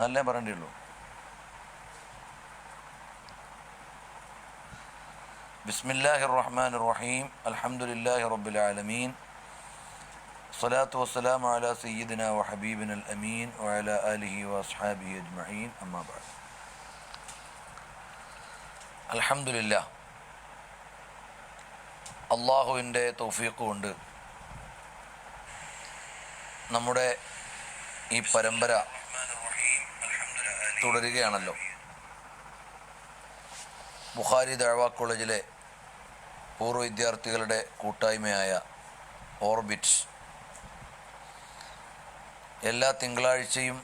നല്ലേ പറയേണ്ടിയുള്ളൂ. ബിസ്മില്ലാഹിർ റഹ്മാനിർ റഹീം. അൽഹംദുലില്ലാഹി റബ്ബിൽ ആലമീൻ. സ്വലാത്തു വസ്സലാമു അലാ സയ്യിദിനാ വ ഹബീബിനൽ അമീൻ വഅലാ ആലിഹി വഅസ്ഹാബിഹി അജ്മഈൻ. അമ്മാ ബഅദ്. അൽഹംദുലില്ലാഹ്, അള്ളാഹുവിൻ്റെ തൗഫീഖ് കൊണ്ട് നമ്മുടെ ഈ പരമ്പര തുടരുകയാണല്ലോ. ബുഖാരി ദഅ്വാ കോളേജിലെ പൂർവ്വ വിദ്യാർത്ഥികളുടെ കൂട്ടായ്മയായ ഓർബിറ്റ് എല്ലാ തിങ്കളാഴ്ചയും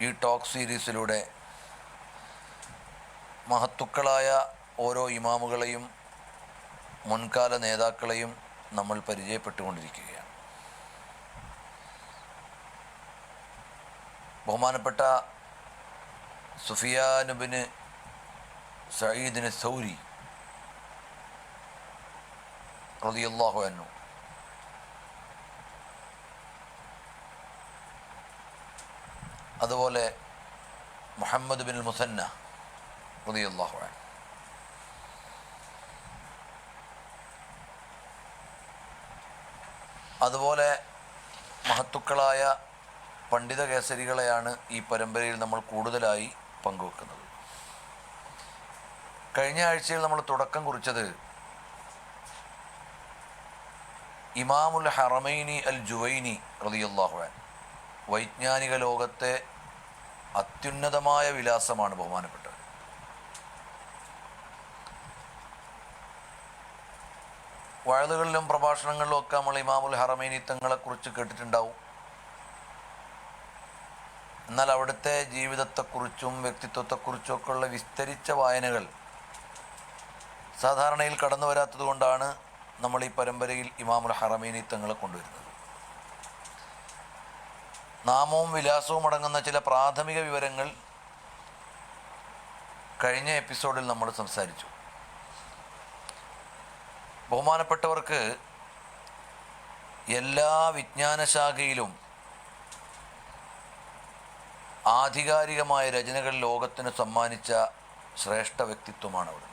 ഈ ടോക്ക് സീരീസിലൂടെ മഹത്തുക്കളായ ഓരോ ഇമാമുകളെയും മുൻകാല നേതാക്കളെയും നമ്മൾ പരിചയപ്പെട്ടുകൊണ്ടിരിക്കുകയാണ്. ബഹുമാനപ്പെട്ട സുഫിയാൻ ഇബ്നു സഈദ് സൗരി റളിയല്ലാഹു അൻഹു, അതുപോലെ മുഹമ്മദ് ബിൻ മുസന്ന റളിയല്ലാഹു അൻഹു, അതുപോലെ മഹത്തുക്കളായ പണ്ഡിത കേസരികളെയാണ് ഈ പരമ്പരയിൽ നമ്മൾ കൂടുതലായി പങ്കുവെക്കുന്നത്. കഴിഞ്ഞ ആഴ്ചയിൽ നമ്മൾ തുടക്കം കുറിച്ചത് ഇമാമുൽ ഹറമൈനി അൽ ജുവൈനി റളിയല്ലാഹു അൻഹു, വൈജ്ഞാനിക ലോകത്തെ അത്യുന്നതമായ വിലാസമാണ് ബഹുമാനപ്പെട്ടത്. വഅദുകളിലും പ്രഭാഷണങ്ങളിലും ഒക്കെ നമ്മൾ ഇമാമുൽ ഹറമൈനി തങ്ങളെക്കുറിച്ച് കേട്ടിട്ടുണ്ടാവും. എന്നാൽ അവിടുത്തെ ജീവിതത്തെക്കുറിച്ചും വ്യക്തിത്വത്തെക്കുറിച്ചും ഒക്കെയുള്ള വിസ്തരിച്ച വായനകൾ സാധാരണയിൽ കടന്നു വരാത്തത് കൊണ്ടാണ് നമ്മൾ ഈ പരമ്പരയിൽ ഇമാമുൽ ഹറമൈനി തങ്ങളെ കൊണ്ടുവരുന്നത്. നാമവും വിലാസവും അടങ്ങുന്ന ചില പ്രാഥമിക വിവരങ്ങൾ കഴിഞ്ഞ എപ്പിസോഡിൽ നമ്മൾ സംസാരിച്ചു. ബഹുമാനപ്പെട്ടവർക്ക് എല്ലാ വിജ്ഞാനശാഖയിലും ആധികാരികമായ രചനകൾ ലോകത്തിന് സമ്മാനിച്ച ശ്രേഷ്ഠ വ്യക്തിത്വമാണ് അവിടെ.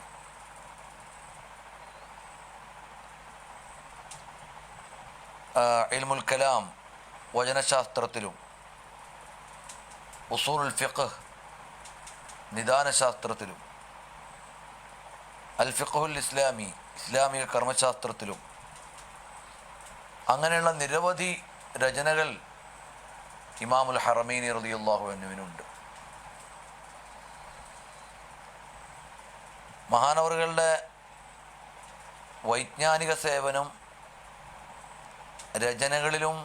ഇൽമുൽ കലാം വചനശാസ്ത്രത്തിലും, ഉസൂലുൽ ഫിഖ് നിദാനശാസ്ത്രത്തിലും, അൽ ഫിഖ്ഹുൽ ഇസ്ലാമി ഇസ്ലാമിക കർമ്മശാസ്ത്രത്തിലും അങ്ങനെയുള്ള നിരവധി രചനകൾ ഇമാമുൽ ഹറമൈനി റളിയല്ലാഹു അൻഹുവിനുണ്ട്. മഹാനവറുകളുടെ വൈജ്ഞാനിക സേവനം രചനകളിലും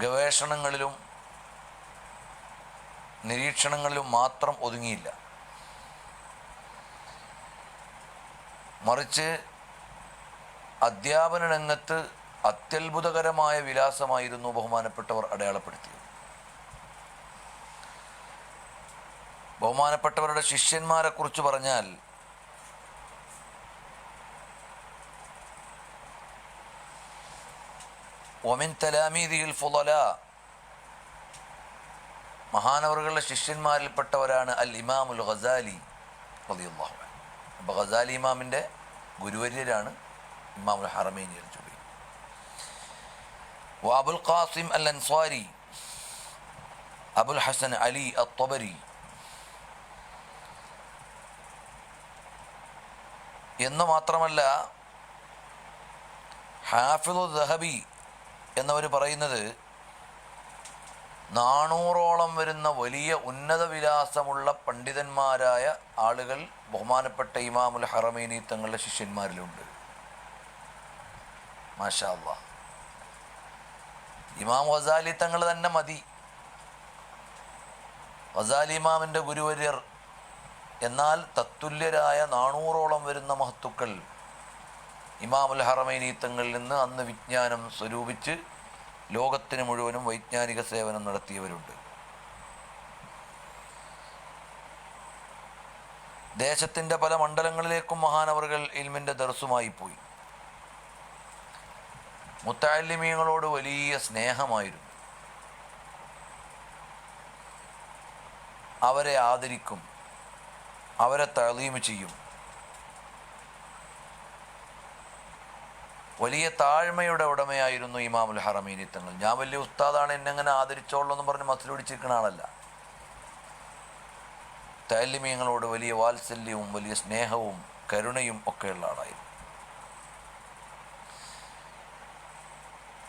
ഗവേഷണങ്ങളിലും നിരീക്ഷണങ്ങളിലും മാത്രം ഒതുങ്ങിയില്ല. മറിച്ച് അധ്യാപന രംഗത്ത് അത്യത്ഭുതകരമായ വിലാസമായിരുന്നു ബഹുമാനപ്പെട്ടവർ അടയാളപ്പെടുത്തിയത്. ബഹുമാനപ്പെട്ടവരുടെ ശിഷ്യന്മാരെ കുറിച്ച് പറഞ്ഞാൽ വമിൻ തലാമീദിഹിൽ ഫുളലാ, മഹാനവറുകളുടെ ശിഷ്യന്മാരിൽപ്പെട്ടവരാണ് അൽ ഇമാമുൽ ഗസാലി റളിയല്ലാഹു അൻഹു. അപ്പോൾ ഗസാലി ഇമാമിൻ്റെ ഗുരുവര്യരാണ് ഇമാമുൽ ഹറമൈനി അൽ ജുവൈനി. അബുൽ ഖാസിം അൽ അൻസ്വാരി, അബുൽ ഹസൻ അലി അത്തബരി എന്ന് മാത്രമല്ല, ഹാഫിളു ദഹബി എന്നവർ പറയുന്നത് 400ഓളം വരുന്ന വലിയ ഉന്നത വിലാസമുള്ള പണ്ഡിതന്മാരായ ആളുകൾ ബഹുമാനപ്പെട്ട ഇമാമുൽ ഹറമൈനി തങ്ങളുടെ ശിഷ്യന്മാരിലുണ്ട്. മാഷാ അല്ലാഹ്. ഇമാം ഗസാലി തങ്ങൾ തന്നെ മതി. ഗസാലി ഇമാമിൻ്റെ ഗുരുവര്യർ. എന്നാൽ തത്തുല്യരായ 400ഓളം വരുന്ന മഹത്തുക്കൾ ഇമാമുൽ ഹറമൈനി തങ്ങളിൽ നിന്ന് അന്ന് വിജ്ഞാനം സ്വരൂപിച്ച് ലോകത്തിന് മുഴുവനും വൈജ്ഞാനിക സേവനം നടത്തിയവരുണ്ട്. ദേശത്തിൻ്റെ പല മണ്ഡലങ്ങളിലേക്കും മഹാനവറുകൾ ഇൽമിൻ്റെ ദർസുമായി പോയി. മുത്തഅല്ലിമീങ്ങളോട് വലിയ സ്നേഹമായിരുന്നു. അവരെ ആദരിക്കും, അവരെ തഅലീം ചെയ്യും. വലിയ താഴ്മയുടെ ഉടമയായിരുന്നു ഇമാമുൽ ഹറമൈനി തങ്ങൾ. ഞാൻ വലിയ ഉസ്താദാണ്, എന്നെങ്ങനെ ആദരിച്ചോളൂ എന്ന് പറഞ്ഞ് മസിൽ പിടിച്ചിരിക്കുന്ന ആളല്ല. മുത്തഅല്ലിമീങ്ങളോട് വലിയ വാത്സല്യവും വലിയ സ്നേഹവും കരുണയും ഒക്കെയുള്ള ആളായിരുന്നു.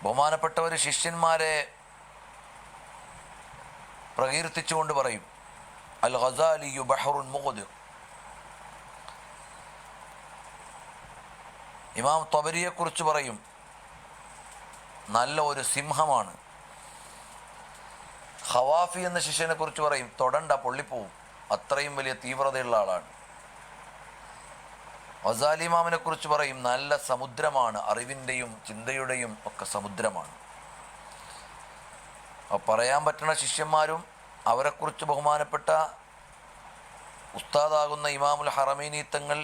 ബഹുമാനപ്പെട്ടവർ ശിഷ്യന്മാരെ പ്രകീർത്തിച്ചുകൊണ്ട് പറയും, അൽ ഗസാലിയു ബഹറുൻ മുഖ്ദിർ. ഇമാം ത്വബരിയെക്കുറിച്ച് പറയും, നല്ല ഒരു സിംഹമാണ്. ഖവാഫി എന്ന ശിഷ്യനെ കുറിച്ച് പറയും, തൊടണ്ട പൊള്ളിപ്പോവും, അത്രയും വലിയ തീവ്രതയുള്ള ആളാണ്. ഗസാലി ഇമാമിനെ കുറിച്ച് പറയും, നല്ല സമുദ്രമാണ്, അറിവിൻ്റെയും ചിന്തയുടെയും ഒക്കെ സമുദ്രമാണ്. പറയാൻ പറ്റുന്ന ശിഷ്യന്മാരും അവരെക്കുറിച്ച് ബഹുമാനപ്പെട്ട ഉസ്താദാകുന്ന ഇമാമുൽ ഹറമൈനി തങ്ങൾ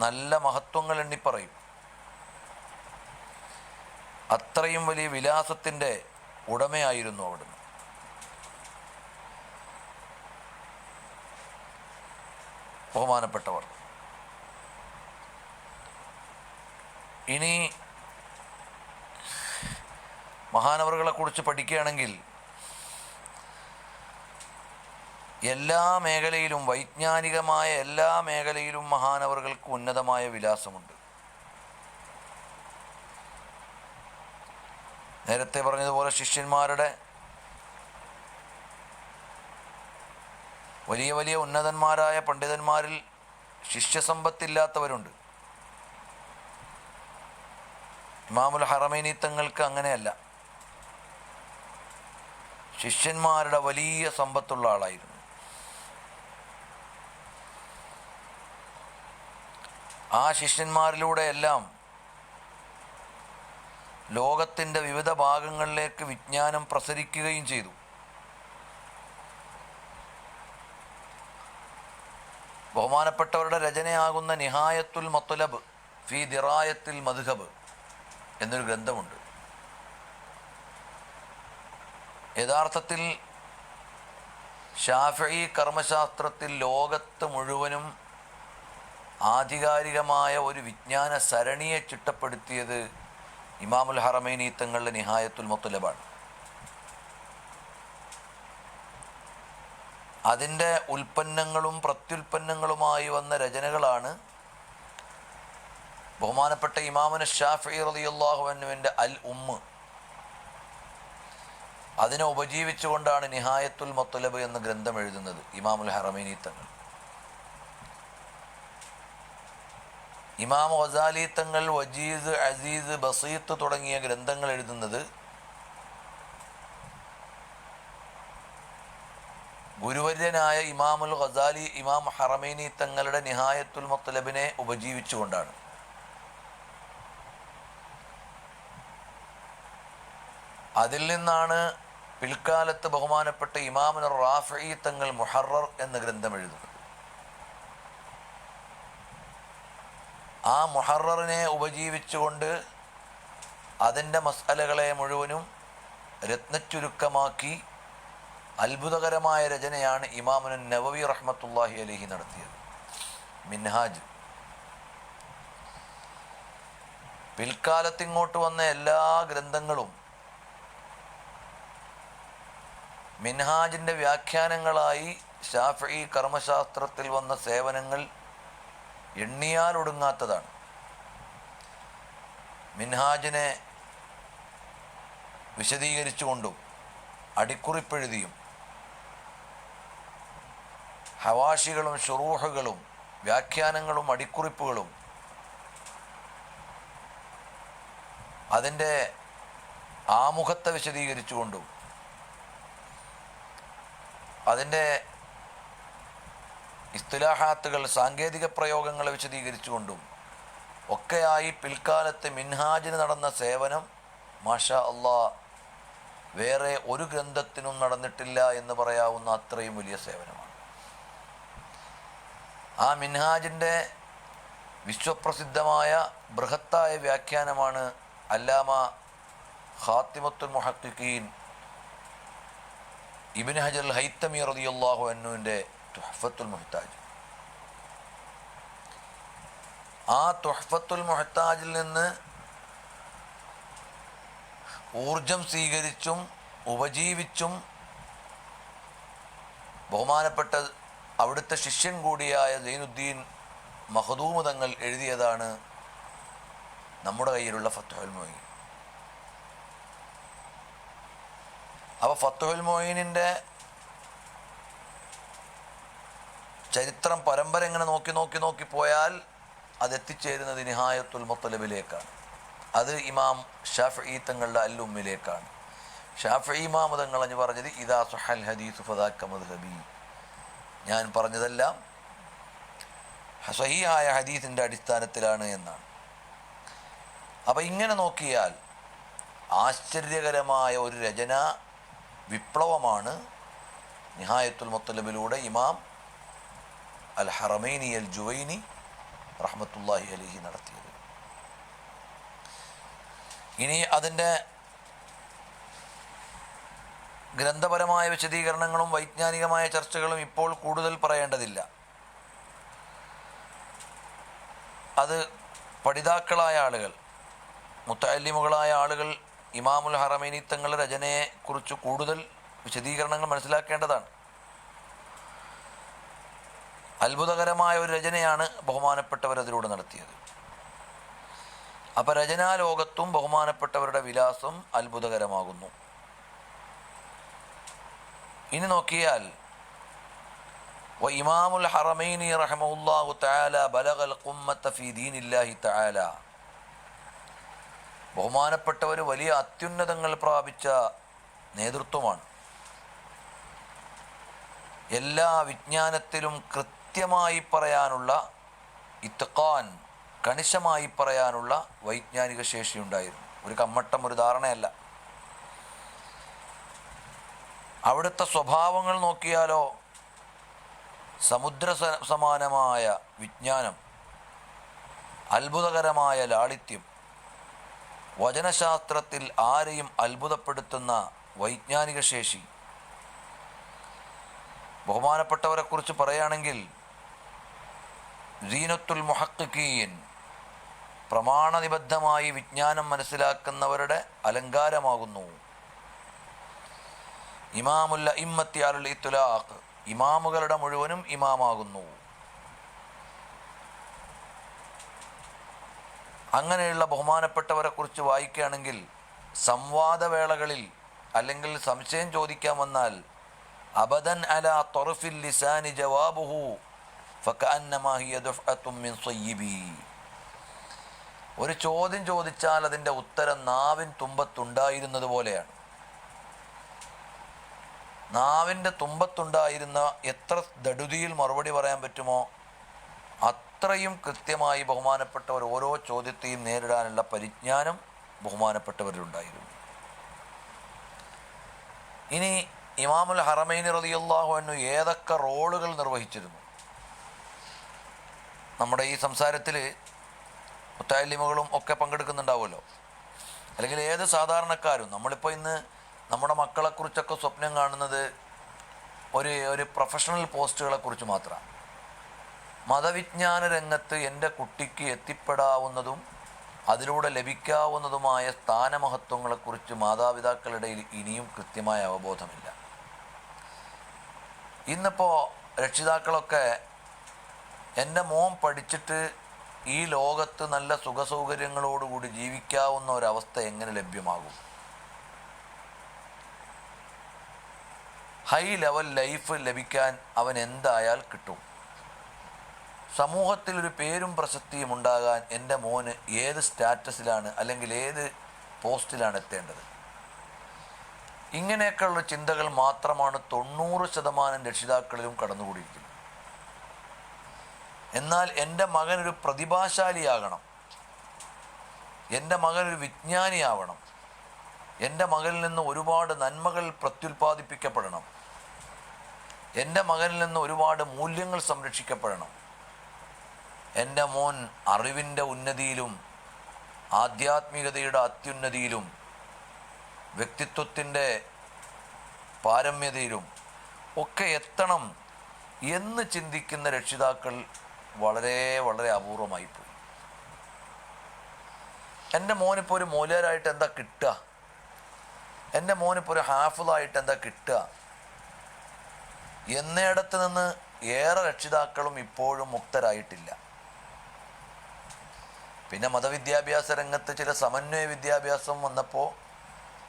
നല്ല മഹത്വങ്ങൾ എണ്ണിപ്പറയും. അത്രയും വലിയ വിലാസത്തിൻ്റെ ഉടമയായിരുന്നു അവിടുന്ന്. ബഹുമാനപ്പെട്ടവർ ഇനി മഹാനവറുകളെ കുറിച്ച് പഠിക്കുകയാണെങ്കിൽ എല്ലാ മേഖലയിലും, വൈജ്ഞാനികമായ എല്ലാ മേഖലയിലും മഹാനവറുകൾക്ക് ഉന്നതമായ വിലാസമുണ്ട്. നേരത്തെ പറഞ്ഞതുപോലെ ശിഷ്യന്മാരുടെ വലിയ വലിയ ഉന്നതന്മാരായ പണ്ഡിതന്മാരിൽ ശിഷ്യസമ്പത്തില്ലാത്തവരുണ്ട്. ഇമാമുൽ ഹറമൈനി തങ്ങൾക്ക് അങ്ങനെയല്ല, ശിഷ്യന്മാരുടെ വലിയ സമ്പത്തുള്ള ആളായിരുന്നു. ആ ശിഷ്യന്മാരിലൂടെ എല്ലാം ലോകത്തിൻ്റെ വിവിധ ഭാഗങ്ങളിലേക്ക് വിജ്ഞാനം പ്രസരിക്കുകയും ചെയ്തു. ബഹുമാനപ്പെട്ടവരുടെ രചനയാകുന്ന നിഹായത്തുൽ മത്ലബ് ഫി ദിറായത്തിൽ മദ്ഹബ് എന്നൊരു ഗ്രന്ഥമുണ്ട്. യഥാർത്ഥത്തിൽ ശാഫിഈ കർമ്മശാസ്ത്രത്തിൽ ലോകത്ത് മുഴുവനും ആധികാരികമായ ഒരു വിജ്ഞാന സരണിയെ ചിട്ടപ്പെടുത്തിയത് ഇമാമുൽ ഹറമൈനി തങ്ങളുടെ നിഹായത്തുൽ മത്ലബാണ്. അതിൻ്റെ ഉൽപ്പന്നങ്ങളും പ്രത്യുൽപ്പന്നങ്ങളുമായി വന്ന രചനകളാണ് ബഹുമാനപ്പെട്ട ഇമാമുന ശാഫിഈ റളിയല്ലാഹു അൻഹുവിൻ്റെ അൽ ഉമ്മ്. അതിനെ ഉപജീവിച്ചുകൊണ്ടാണ് നിഹായത്തുൽ മത്ലബ് എന്ന ഗ്രന്ഥം എഴുതുന്നത് ഇമാമുൽ ഹറമൈനി തങ്ങൾ. ഇമാം ഗസാലി തങ്ങൾ വജീസ്, അസീസ്, ബസീത്ത് തുടങ്ങിയ ഗ്രന്ഥങ്ങൾ എഴുതുന്നത് ഗുരുവര്യനായ ഇമാമുൽ ഗസാലി ഇമാം ഹറമൈനി തങ്ങളുടെ നിഹായത്തുൽ മത്ലബിനെ ഉപജീവിച്ചുകൊണ്ടാണ്. അതിൽ നിന്നാണ് പിൽക്കാലത്ത് ബഹുമാനപ്പെട്ട ഇമാമുന റാഫിഈ തങ്ങൾ മുഹറർ എന്ന ഗ്രന്ഥം എഴുതുന്നത്. ആ മുഹററിനെ ഉപജീവിച്ചുകൊണ്ട് അതിൻ്റെ മസ്അലകളെ മുഴുവനും രത്നച്ചുരുക്കമാക്കി അത്ഭുതകരമായ രചനയാണ് ഇമാമുൻ നവവി റഹ്മത്തുള്ളാഹി അലൈഹി നടത്തിയത്, മിൻഹാജ്. പിൽക്കാലത്തിങ്ങോട്ട് വന്ന എല്ലാ ഗ്രന്ഥങ്ങളും മിൻഹാജിൻ്റെ വ്യാഖ്യാനങ്ങളായി ശാഫിഈ കർമ്മശാസ്ത്രത്തിൽ വന്ന സേവനങ്ങൾ എണ്ണിയാൽ ഒടുങ്ങാത്തതാണ്. മിൻഹാജിനെ വിശദീകരിച്ചുകൊണ്ടും അടിക്കുറിപ്പെഴുതിയും ഹവാഷികളും ഷുറൂഹുകളും വ്യാഖ്യാനങ്ങളും അടിക്കുറിപ്പുകളും അതിൻ്റെ ആമുഖത്തെ വിശദീകരിച്ചുകൊണ്ടും അതിൻ്റെ ഇസ്തിലാഹാത്തുകൾ, സാങ്കേതിക പ്രയോഗങ്ങളെ വിശദീകരിച്ചുകൊണ്ടും ഒക്കെയായി പിൽക്കാലത്ത് മിൻഹാജിന് നടന്ന സേവനം മാഷാ അള്ളാ വേറെ ഒരു ഗ്രന്ഥത്തിനും നടന്നിട്ടില്ല എന്ന് പറയാവുന്ന അത്രയും വലിയ സേവനമാണ്. ആ മിൻഹാജിൻ്റെ വിശ്വപ്രസിദ്ധമായ ബൃഹത്തായ വ്യാഖ്യാനമാണ് അല്ലാമ ഖാത്തിമത്തുൽ മുഹഖിഖീൻ ഇബ്നു ഹജർ ഹൈത്തമി റളിയല്ലാഹു അൻഹുവിൻ്റെ തുഹ്ഫത്തുൽ മുഹ്താജ്. ആ തുഹ്ഫത്തുൽ മുഹ്താജിൽ നിന്ന് ഊർജം സ്വീകരിച്ചും ഉപജീവിച്ചും ബഹുമാനപ്പെട്ട അവിടുത്തെ ശിഷ്യൻ കൂടിയായ സൈനുദ്ദീൻ മഖ്ദൂം തങ്ങൾ എഴുതിയതാണ് നമ്മുടെ കയ്യിലുള്ള ഫത്ഹുൽ മുഈൻ. അപ്പോൾ ഫത്ഹുൽ മുഈനിൻ്റെ ചരിത്രം പരമ്പര ഇങ്ങനെ നോക്കി പോയാൽ അതെത്തിച്ചേരുന്നത് നിഹായത്തുൽ മുത്തലബിലേക്കാണ്. അത് ഇമാം ഷാഫിഈ തങ്ങളുടെ അൽ ഉമ്മിലേക്കാണ്. ഷാഫിഈ ഇമാം തങ്ങൾ എന്ന് പറഞ്ഞത് ഇദാ സഹൽ ഹദീസു ഫദാക മദ്ഹബി, ഞാൻ പറഞ്ഞതെല്ലാം സ്വഹീഹായ ഹദീസിൻ്റെ അടിസ്ഥാനത്തിലാണ് എന്നാണ്. അപ്പം ഇങ്ങനെ നോക്കിയാൽ ആശ്ചര്യകരമായ ഒരു രചനാ വിപ്ലവമാണ് നിഹായത്തുൽ മുത്തലബിലൂടെ ഇമാം അൽ ഹറമൈനി അൽ ജുവൈനി റഹ്മത്തുള്ളാഹി അലൈഹി നടത്തിയത്. ഇനി അതിൻ്റെ ഗ്രന്ഥപരമായ വിശദീകരണങ്ങളും വൈജ്ഞാനികമായ ചർച്ചകളും ഇപ്പോൾ കൂടുതൽ പറയേണ്ടതില്ല. അത് പഠിതാക്കളായ ആളുകൾ, മുത്തഅല്ലിമുകളായ ആളുകൾ ഇമാമുൽ ഹറമൈനി തങ്ങളുടെ രചനയെക്കുറിച്ച് കൂടുതൽ വിശദീകരണങ്ങൾ മനസ്സിലാക്കേണ്ടതാണ്. അത്ഭുതകരമായ ഒരു രചനയാണ് ബഹുമാനപ്പെട്ടവർ അതിലൂടെ നടത്തിയത്. അപ്പം രചനാലോകത്തും ബഹുമാനപ്പെട്ടവരുടെ വിലാസം അത്ഭുതകരമാകുന്നു. ഇനി നോക്കിയാൽ ഇമാമുൽ ഹറമൈനി റഹിമഹുല്ലാഹു തആല ബലഗൽ ഖുമ്മത ഫീ ദീനില്ലാഹി തആല, ബഹുമാനപ്പെട്ടവർ വലിയ അത്യുന്നതങ്ങൾ പ്രാപിച്ച നേതൃത്വമാണ്. എല്ലാ വിജ്ഞാനത്തിലും കൃത്യമായി പറയാനുള്ള ഇത്ഖാൻ, കണിശമായി പറയാനുള്ള വൈജ്ഞാനിക ശേഷിയുണ്ടായിരുന്നു. ഒരു കമ്മട്ടം, ഒരു ധാരണയല്ല. അവിടുത്തെ സ്വഭാവങ്ങൾ നോക്കിയാലോ സമുദ്ര സമാനമായ വിജ്ഞാനം, അത്ഭുതകരമായ ലാളിത്യം, വചനശാസ്ത്രത്തിൽ ആരെയും അത്ഭുതപ്പെടുത്തുന്ന വൈജ്ഞാനിക ശേഷി. ബഹുമാനപ്പെട്ടവരെക്കുറിച്ച് പറയുകയാണെങ്കിൽ സീനത്തുൽ മുഹഖിഖീൻ, പ്രമാണനിബദ്ധമായി വിജ്ഞാനം മനസ്സിലാക്കുന്നവരുടെ അലങ്കാരമാകുന്നു. ഇമാമുൽ അഇമ്മത്തി അലൽ ഇത്ലാഖ്, ഇമാമുകളുടെ മുഴുവനും ഇമാമാകുന്നു. അങ്ങനെയുള്ള ബഹുമാനപ്പെട്ടവരെക്കുറിച്ച് വായിക്കുകയാണെങ്കിൽ സംവാദവേളകളിൽ അല്ലെങ്കിൽ സംശയം ചോദിക്കാൻ വന്നാൽ അബദൻ അലാ ത്വറഫിൽ ലിസാനി ജവാബുഹു ഫകഅന്നമാ ഹിയ ദുഫഅത്തും മിൻ സയ്യിബി. ഒരു ചോദ്യം ചോദിച്ചാൽ അതിൻ്റെ ഉത്തരം നാവിൻ തുമ്പത്തുണ്ടായിരുന്നത് പോലെയാണ്. നാവിൻ്റെ തുമ്പത്തുണ്ടായിരുന്ന എത്ര ദടുതിയിൽ മറുപടി പറയാൻ പറ്റുമോ അത്രയും കൃത്യമായി ബഹുമാനപ്പെട്ടവർ ഓരോ ചോദ്യത്തെയും നേരിടാനുള്ള പരിജ്ഞാനം ബഹുമാനപ്പെട്ടവരിലുണ്ടായിരുന്നു. ഇനി ഇമാമുൽ ഹറമൈനി റളിയല്ലാഹു അൻഹു ഏതൊക്കെ റോളുകൾ നിർവഹിച്ചിരുന്നു? നമ്മുടെ ഈ സംസാരത്തിൽ മുത്തഅല്ലിമുകളും ഒക്കെ പങ്കെടുക്കുന്നുണ്ടാവുമല്ലോ, അല്ലെങ്കിൽ ഏത് സാധാരണക്കാരും. നമ്മളിപ്പോൾ ഇന്ന് നമ്മുടെ മക്കളെക്കുറിച്ചൊക്കെ സ്വപ്നം കാണുന്നത് ഒരു പ്രൊഫഷണൽ പോസ്റ്റുകളെക്കുറിച്ച് മാത്രമാണ്. മതവിജ്ഞാന രംഗത്ത് എൻ്റെ കുട്ടിക്ക് എത്തിപ്പെടാവുന്നതും അതിലൂടെ ലഭിക്കാവുന്നതുമായ സ്ഥാനമഹത്വങ്ങളെക്കുറിച്ച് മാതാപിതാക്കളുടെ ഇനിയും കൃത്യമായ അവബോധമില്ല. ഇന്നിപ്പോൾ രക്ഷിതാക്കളൊക്കെ എൻ്റെ മോൻ പഠിച്ചിട്ട് ഈ ലോകത്ത് നല്ല സുഖസൗകര്യങ്ങളോടുകൂടി ജീവിക്കാവുന്ന ഒരവസ്ഥ എങ്ങനെ ലഭ്യമാകും? ഹൈ ലെവൽ ലൈഫ് ലഭിക്കാൻ അവൻ എന്തായാൽ കിട്ടും? സമൂഹത്തിൽ ഒരു പേരും പ്രശസ്തിയും ഉണ്ടാകാൻ എൻ്റെ മോന് ഏത് സ്റ്റാറ്റസിലാണ് അല്ലെങ്കിൽ ഏത് പോസ്റ്റിലാണ് എത്തേണ്ടത്? ഇങ്ങനെയൊക്കെയുള്ള ചിന്തകൾ മാത്രമാണ് 90% രക്ഷിതാക്കളിലും കടന്നുകൂടിയിരിക്കുന്നത്. എന്നാൽ എൻ്റെ മകനൊരു പ്രതിഭാശാലിയാകണം, എൻ്റെ മകനൊരു വിജ്ഞാനിയാവണം, എൻ്റെ മകനിൽ നിന്ന് ഒരുപാട് നന്മകൾ പ്രത്യുൽപാദിപ്പിക്കപ്പെടണം, എൻ്റെ മകനിൽ നിന്ന് ഒരുപാട് മൂല്യങ്ങൾ സംരക്ഷിക്കപ്പെടണം, എൻ്റെ മോൻ അറിവിൻ്റെ ഉന്നതിയിലും ആധ്യാത്മികതയുടെ അത്യുന്നതിയിലും വ്യക്തിത്വത്തിൻ്റെ പാരമ്യതയിലും ഒക്കെ എത്തണം എന്ന് ചിന്തിക്കുന്ന രക്ഷിതാക്കൾ വളരെ വളരെ അപൂർവമായിപ്പോയി. എൻ്റെ മോനിപ്പോൾ ഒരു മൗലവിയായിട്ട് എന്താ കിട്ടുക, എൻ്റെ മോനിപ്പോൾ ഒരു ഹാഫിളായിട്ട് എന്താ കിട്ടുക എന്നിടത്ത് നിന്ന് ഏറെ രക്ഷിതാക്കളും ഇപ്പോഴും മുക്തരായിട്ടില്ല. പിന്നെ മതവിദ്യാഭ്യാസ രംഗത്ത് ചില സമന്വയ വിദ്യാഭ്യാസം വന്നപ്പോൾ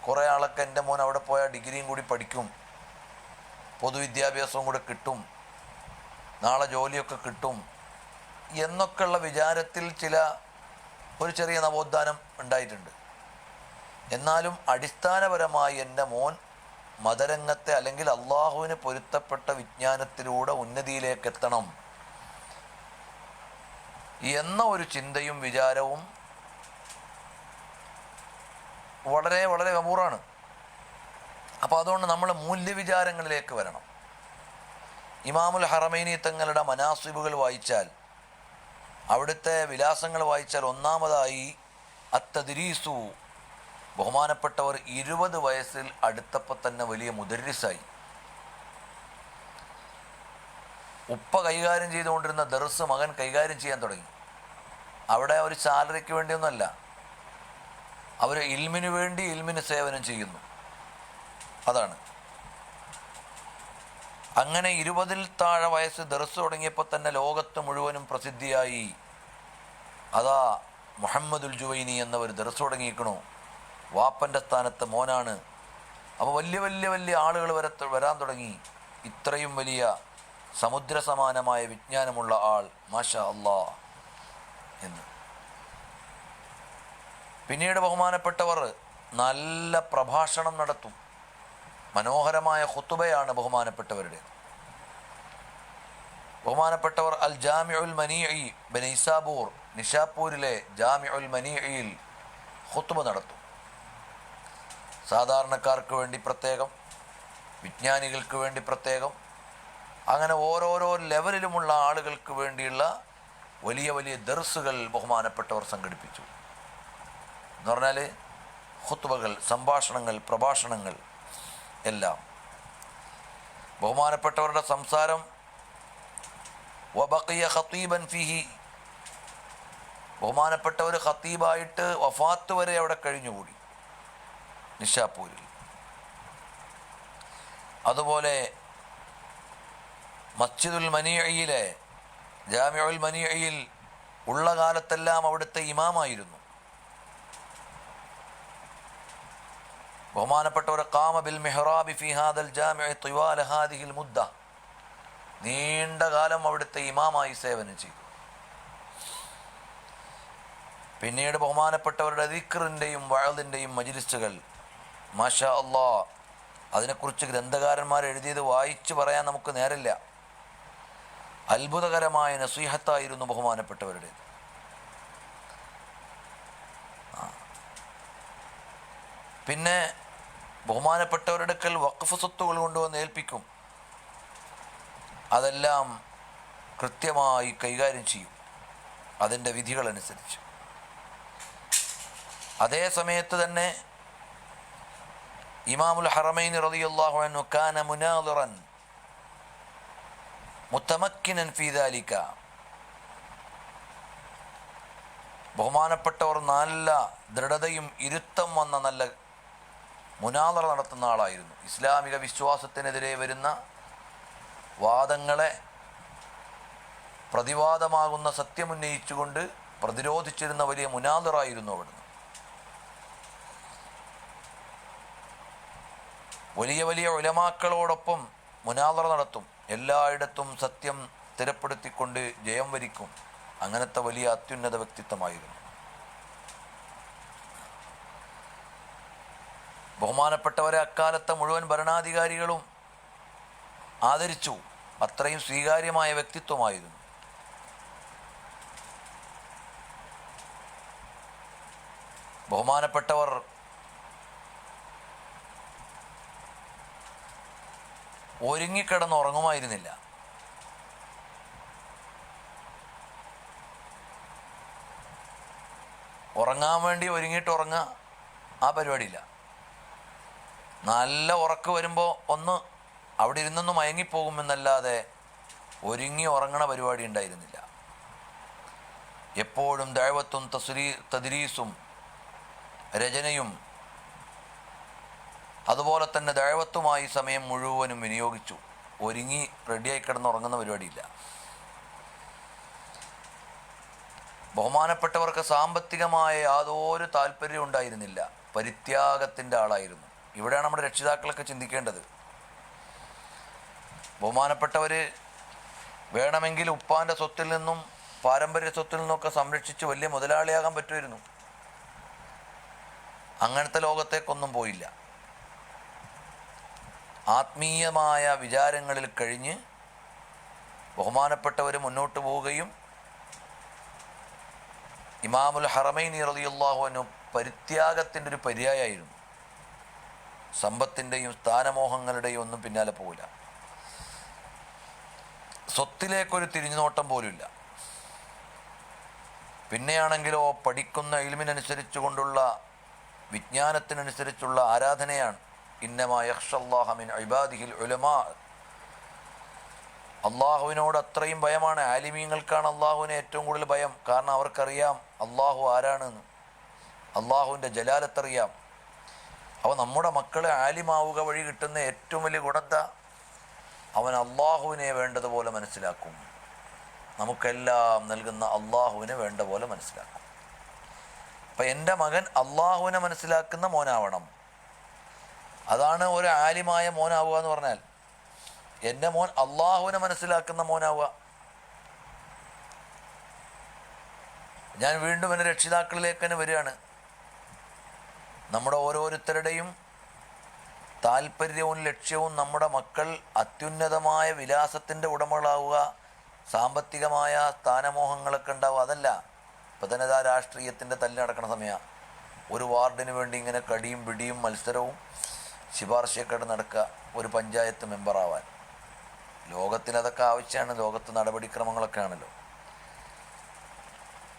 കുറേ ആളൊക്കെ എൻ്റെ മോൻ അവിടെ പോയാൽ ഡിഗ്രിയും കൂടി പഠിക്കും, പൊതുവിദ്യാഭ്യാസവും കൂടെ കിട്ടും, നാളെ ജോലിയൊക്കെ കിട്ടും എന്നൊക്കെയുള്ള വിചാരത്തിൽ ഒരു ചെറിയ നവോത്ഥാനം ഉണ്ടായിട്ടുണ്ട്. എന്നാലും അടിസ്ഥാനപരമായി എൻ്റെ മോൻ മതരംഗത്തെ അല്ലെങ്കിൽ അള്ളാഹുവിന് പൊരുത്തപ്പെട്ട വിജ്ഞാനത്തിലൂടെ ഉന്നതിയിലേക്ക് എത്തണം എന്ന ഒരു ചിന്തയും വിചാരവും വളരെ വളരെ അപൂർവമാണ്. അപ്പോൾ അതുകൊണ്ട് നമ്മൾ മൂല്യവിചാരങ്ങളിലേക്ക് വരണം. ഇമാമുൽ ഹറമൈനി തങ്ങളുടെ മനാസിബുകൾ വായിച്ചാൽ, അവിടുത്തെ വിലാസങ്ങൾ വായിച്ചാൽ, ഒന്നാമതായി അത്തദ്രീസു, ബഹുമാനപ്പെട്ടവർ 20 വയസ്സിൽ അടുത്തപ്പോൾ തന്നെ വലിയ മുദർരിസായി. ഉപ്പ കൈകാര്യം ചെയ്തുകൊണ്ടിരുന്ന ദർസ് മകൻ കൈകാര്യം ചെയ്യാൻ തുടങ്ങി. അവിടെ ഒരു സാലറിക്ക് വേണ്ടിയൊന്നുമല്ല, അവർ ഇൽമിന് വേണ്ടി ഇൽമിന് സേവനം ചെയ്യുന്നു. അതാണ്. അങ്ങനെ 20-ൽ താഴെ വയസ്സ് ദർസ് തുടങ്ങിയപ്പോൾ തന്നെ ലോകത്ത് മുഴുവനും പ്രസിദ്ധിയായി. അതാ മുഹമ്മദുൽ ജുവൈനി എന്നവർ ദർസ് തുടങ്ങിയിരിക്കണു, വാപ്പൻ്റെ സ്ഥാനത്ത് മോനാണ്. അപ്പോൾ വലിയ വലിയ വലിയ ആളുകൾ വരാൻ തുടങ്ങി. ഇത്രയും വലിയ സമുദ്ര സമാനമായ വിജ്ഞാനമുള്ള ആൾ, മാഷാ അല്ലാ എന്ന്. പിന്നീട് ബഹുമാനപ്പെട്ടവർ നല്ല പ്രഭാഷണം നടത്തും. മനോഹരമായ ഖുതുബയാണ് ബഹുമാനപ്പെട്ടവരുടെ. ബഹുമാനപ്പെട്ടവർ അൽ ജാമിഉൽ മനീഇ ബനൈസാബൂർ, നിഷാപൂരിലെ ജാമിഉൽ മനീഇയിൽ ഖുതുബ നടത്തും. സാധാരണക്കാർക്ക് വേണ്ടി പ്രത്യേകം, വിജ്ഞാനികൾക്ക് വേണ്ടി പ്രത്യേകം, അങ്ങനെ ഓരോരോ ലെവലിലുമുള്ള ആളുകൾക്ക് വേണ്ടിയുള്ള വലിയ വലിയ ദർസുകൾ ബഹുമാനപ്പെട്ടവർ സംഘടിപ്പിച്ചു. എന്ന് പറഞ്ഞാൽ ഖുതുബകൾ, സംഭാഷണങ്ങൾ, പ്രഭാഷണങ്ങൾ എല്ലാം. ബഹുമാനപ്പെട്ടവരുടെ സംസാരം വബഖിയ ഖതീബൻ ഫീഹി, ബഹുമാനപ്പെട്ടവർ ഖതീബായിട്ട് വഫാത്ത് വരെ അവിടെ കഴിഞ്ഞുകൂടി നിഷാപൂരിൽ. അതുപോലെ മസ്ജിദുൽ മനീഇയിലെ ജാമിഉൽ മനീഇയിൽ ഉള്ള കാലത്തെല്ലാം അവിടുത്തെ ഇമാമായിരുന്നു. ബഹുമാനപ്പെട്ടവർ ഖാമ ബിൽ മിഹ്റാബി ഫി ഹാദൽ ജാമിഇ തിവാല ഹാദിഹിൽ മുദ്ദ, നീണ്ട കാലം അവിടുത്തെ ഇമാമായി സേവനം ചെയ്തു. പിന്നീട് ബഹുമാനപ്പെട്ടവരുടെ ദിക്റിൻ്റെയും വഅദിൻ്റെയും മജ്ലിസുകൾ, മാഷാ അല്ലാ, അതിനെക്കുറിച്ച് ഗ്രന്ഥകാരന്മാർ എഴുതിയത് വായിച്ചു പറയാൻ നമുക്ക് നേരമില്ല. അത്ഭുതകരമായ നസീഹത്തായിരുന്നു ബഹുമാനപ്പെട്ടവരുടെ. പിന്നെ ബഹുമാനപ്പെട്ടവരുടെ അടുക്കൽ വഖഫ് സ്വത്തുകൾ കൊണ്ടുവന്ന് ഏൽപ്പിക്കും. അതെല്ലാം കൃത്യമായി കൈകാര്യം ചെയ്യും അതിൻ്റെ വിധികളനുസരിച്ച്. അതേ സമയത്ത് തന്നെ ഇമാമുൽ ഹറമൈനി റളിയല്ലാഹു അൻഹു കാന മുനാദിറൻ മുതമക്കിനൻ ഫീ ദാലിക, ബഹുമാനപ്പെട്ടവർ നല്ല ദൃഢതയും ഇരുത്തം വന്ന നല്ല മുനാദറ നടത്തുന്ന ആളായിരുന്നു. ഇസ്ലാമിക വിശ്വാസത്തിനെതിരെ വരുന്ന വാദങ്ങളെ പ്രതിവാദമാകുന്ന സത്യമുന്നയിച്ചുകൊണ്ട് പ്രതിരോധിച്ചിരുന്ന വലിയ മുനാദറായിരുന്നു അവിടുന്ന്. വലിയ വലിയ ഉലമാക്കളോടൊപ്പം മുനാദറ നടത്തും. എല്ലായിടത്തും സത്യം സ്ഥിരപ്പെടുത്തിക്കൊണ്ട് ജയം വരിക്കും. അങ്ങനത്തെ വലിയ അത്യുന്നത വ്യക്തിത്വമായിരുന്നു. ബഹുമാനപ്പെട്ടവരെ അക്കാലത്തെ മുഴുവൻ ഭരണാധികാരികളും ആദരിച്ചു. അത്രയും സ്വീകാര്യമായ വ്യക്തിത്വമായിരുന്നു. ബഹുമാനപ്പെട്ടവർ ഒരുങ്ങിക്കിടന്ന് ഉറങ്ങുമായിരുന്നില്ല. ഉറങ്ങാൻ വേണ്ടി ഒരുങ്ങിയിട്ട് ഉറങ്ങുക, ആ പരിപാടിയില്ല. നല്ല ഉറക്കം വരുമ്പോൾ ഒന്ന് അവിടെ ഇരുന്നൊന്ന് മയങ്ങിപ്പോകുമെന്നല്ലാതെ ഒരുങ്ങി ഉറങ്ങണ പരിപാടി ഉണ്ടായിരുന്നില്ല. എപ്പോഴും ദഅവത്തും തദ്രീസും രചനയും അതുപോലെ തന്നെ ദഅവത്തുമായി സമയം മുഴുവനും വിനിയോഗിച്ചു. ഒരുങ്ങി റെഡിയായി കിടന്നുറങ്ങുന്ന പരിപാടിയില്ല. ബഹുമാനപ്പെട്ടവർക്ക് സാമ്പത്തികമായ യാതൊരു താല്പര്യവും ഉണ്ടായിരുന്നില്ല. പരിത്യാഗത്തിൻ്റെ ആളായിരുന്നു. ഇവിടെയാണ് നമ്മുടെ രക്ഷിതാക്കളൊക്കെ ചിന്തിക്കേണ്ടത്. ബഹുമാനപ്പെട്ടവർ വേണമെങ്കിൽ ഉപ്പാൻ്റെ സ്വത്തിൽ നിന്നും പാരമ്പര്യ സ്വത്തിൽ നിന്നൊക്കെ സംരക്ഷിച്ച് വലിയ മുതലാളിയാകാൻ പറ്റുമായിരുന്നു. അങ്ങനത്തെ ലോകത്തേക്കൊന്നും പോയില്ല. ആത്മീയമായ വിചാരങ്ങളിൽ കഴിഞ്ഞ് ബഹുമാനപ്പെട്ടവർ മുന്നോട്ട് പോവുകയും ഇമാമുൽ ഹറമൈനി റളിയല്ലാഹു അൻഹു പരിത്യാഗത്തിൻ്റെ ഒരു പര്യായമായിരുന്നു. സമ്പത്തിൻ്റെയും സ്ഥാനമോഹങ്ങളുടെയും ഒന്നും പിന്നാലെ പോകില്ല. സ്വത്തിലേക്കൊരു തിരിഞ്ഞുനോട്ടം പോലുമില്ല. പിന്നെയാണെങ്കിലോ പഠിക്കുന്ന ഇൽമിനനുസരിച്ചു കൊണ്ടുള്ള വിജ്ഞാനത്തിനനുസരിച്ചുള്ള ആരാധനയാണ്. ഇന്നമാ യഖ്ഷല്ലാഹ മിൻ ഇബാദിഹിൽ ഉലമാ. അള്ളാഹുവിനോട് അത്രയും ഭയമാണ്. ആലിമീങ്ങൾക്കാണ് അള്ളാഹുവിനെ ഏറ്റവും കൂടുതൽ ഭയം. കാരണം അവർക്കറിയാം അള്ളാഹു ആരാണെന്ന്, അള്ളാഹുവിൻ്റെ ജലാലത്തറിയാം. അപ്പോൾ നമ്മുടെ മക്കളെ ആലിമാവുക വഴി കിട്ടുന്ന ഏറ്റവും വലിയ ഗുണത്ത അവൻ അള്ളാഹുവിനെ വേണ്ടതുപോലെ മനസ്സിലാക്കും. നമുക്കെല്ലാം നൽകുന്ന അള്ളാഹുവിനെ വേണ്ട പോലെ മനസ്സിലാക്കും. അപ്പം എൻ്റെ മകൻ അള്ളാഹുവിനെ മനസ്സിലാക്കുന്ന മോനാവണം. അതാണ് ഒരു ആലിമായ മോനാവുക എന്ന് പറഞ്ഞാൽ. എൻ്റെ മോൻ അള്ളാഹുവിനെ മനസ്സിലാക്കുന്ന മോനാവുക. ഞാൻ വീണ്ടും എൻ്റെ രക്ഷിതാക്കളിലേക്ക് തന്നെ വരികയാണ്. നമ്മുടെ ഓരോരുത്തരുടെയും താല്പര്യവും ലക്ഷ്യവും നമ്മുടെ മക്കൾ അത്യുന്നതമായ വിലാസത്തിൻ്റെ ഉടമകളാവുക, സാമ്പത്തികമായ സ്ഥാനമോഹങ്ങളൊക്കെ ഉണ്ടാവുക. അതല്ല. ഇപ്പം തന്നെ ഇതാ രാഷ്ട്രീയത്തിൻ്റെ തല്ല് നടക്കുന്ന സമയമാണ്. ഒരു വാർഡിന് വേണ്ടി ഇങ്ങനെ കടിയും പിടിയും മത്സരവും ശുപാർശയൊക്കെ നടക്കുക ഒരു പഞ്ചായത്ത് മെമ്പറാവാൻ. ലോകത്തിനതൊക്കെ ആവശ്യമാണ്. ലോകത്ത് നടപടിക്രമങ്ങളൊക്കെ ആണല്ലോ.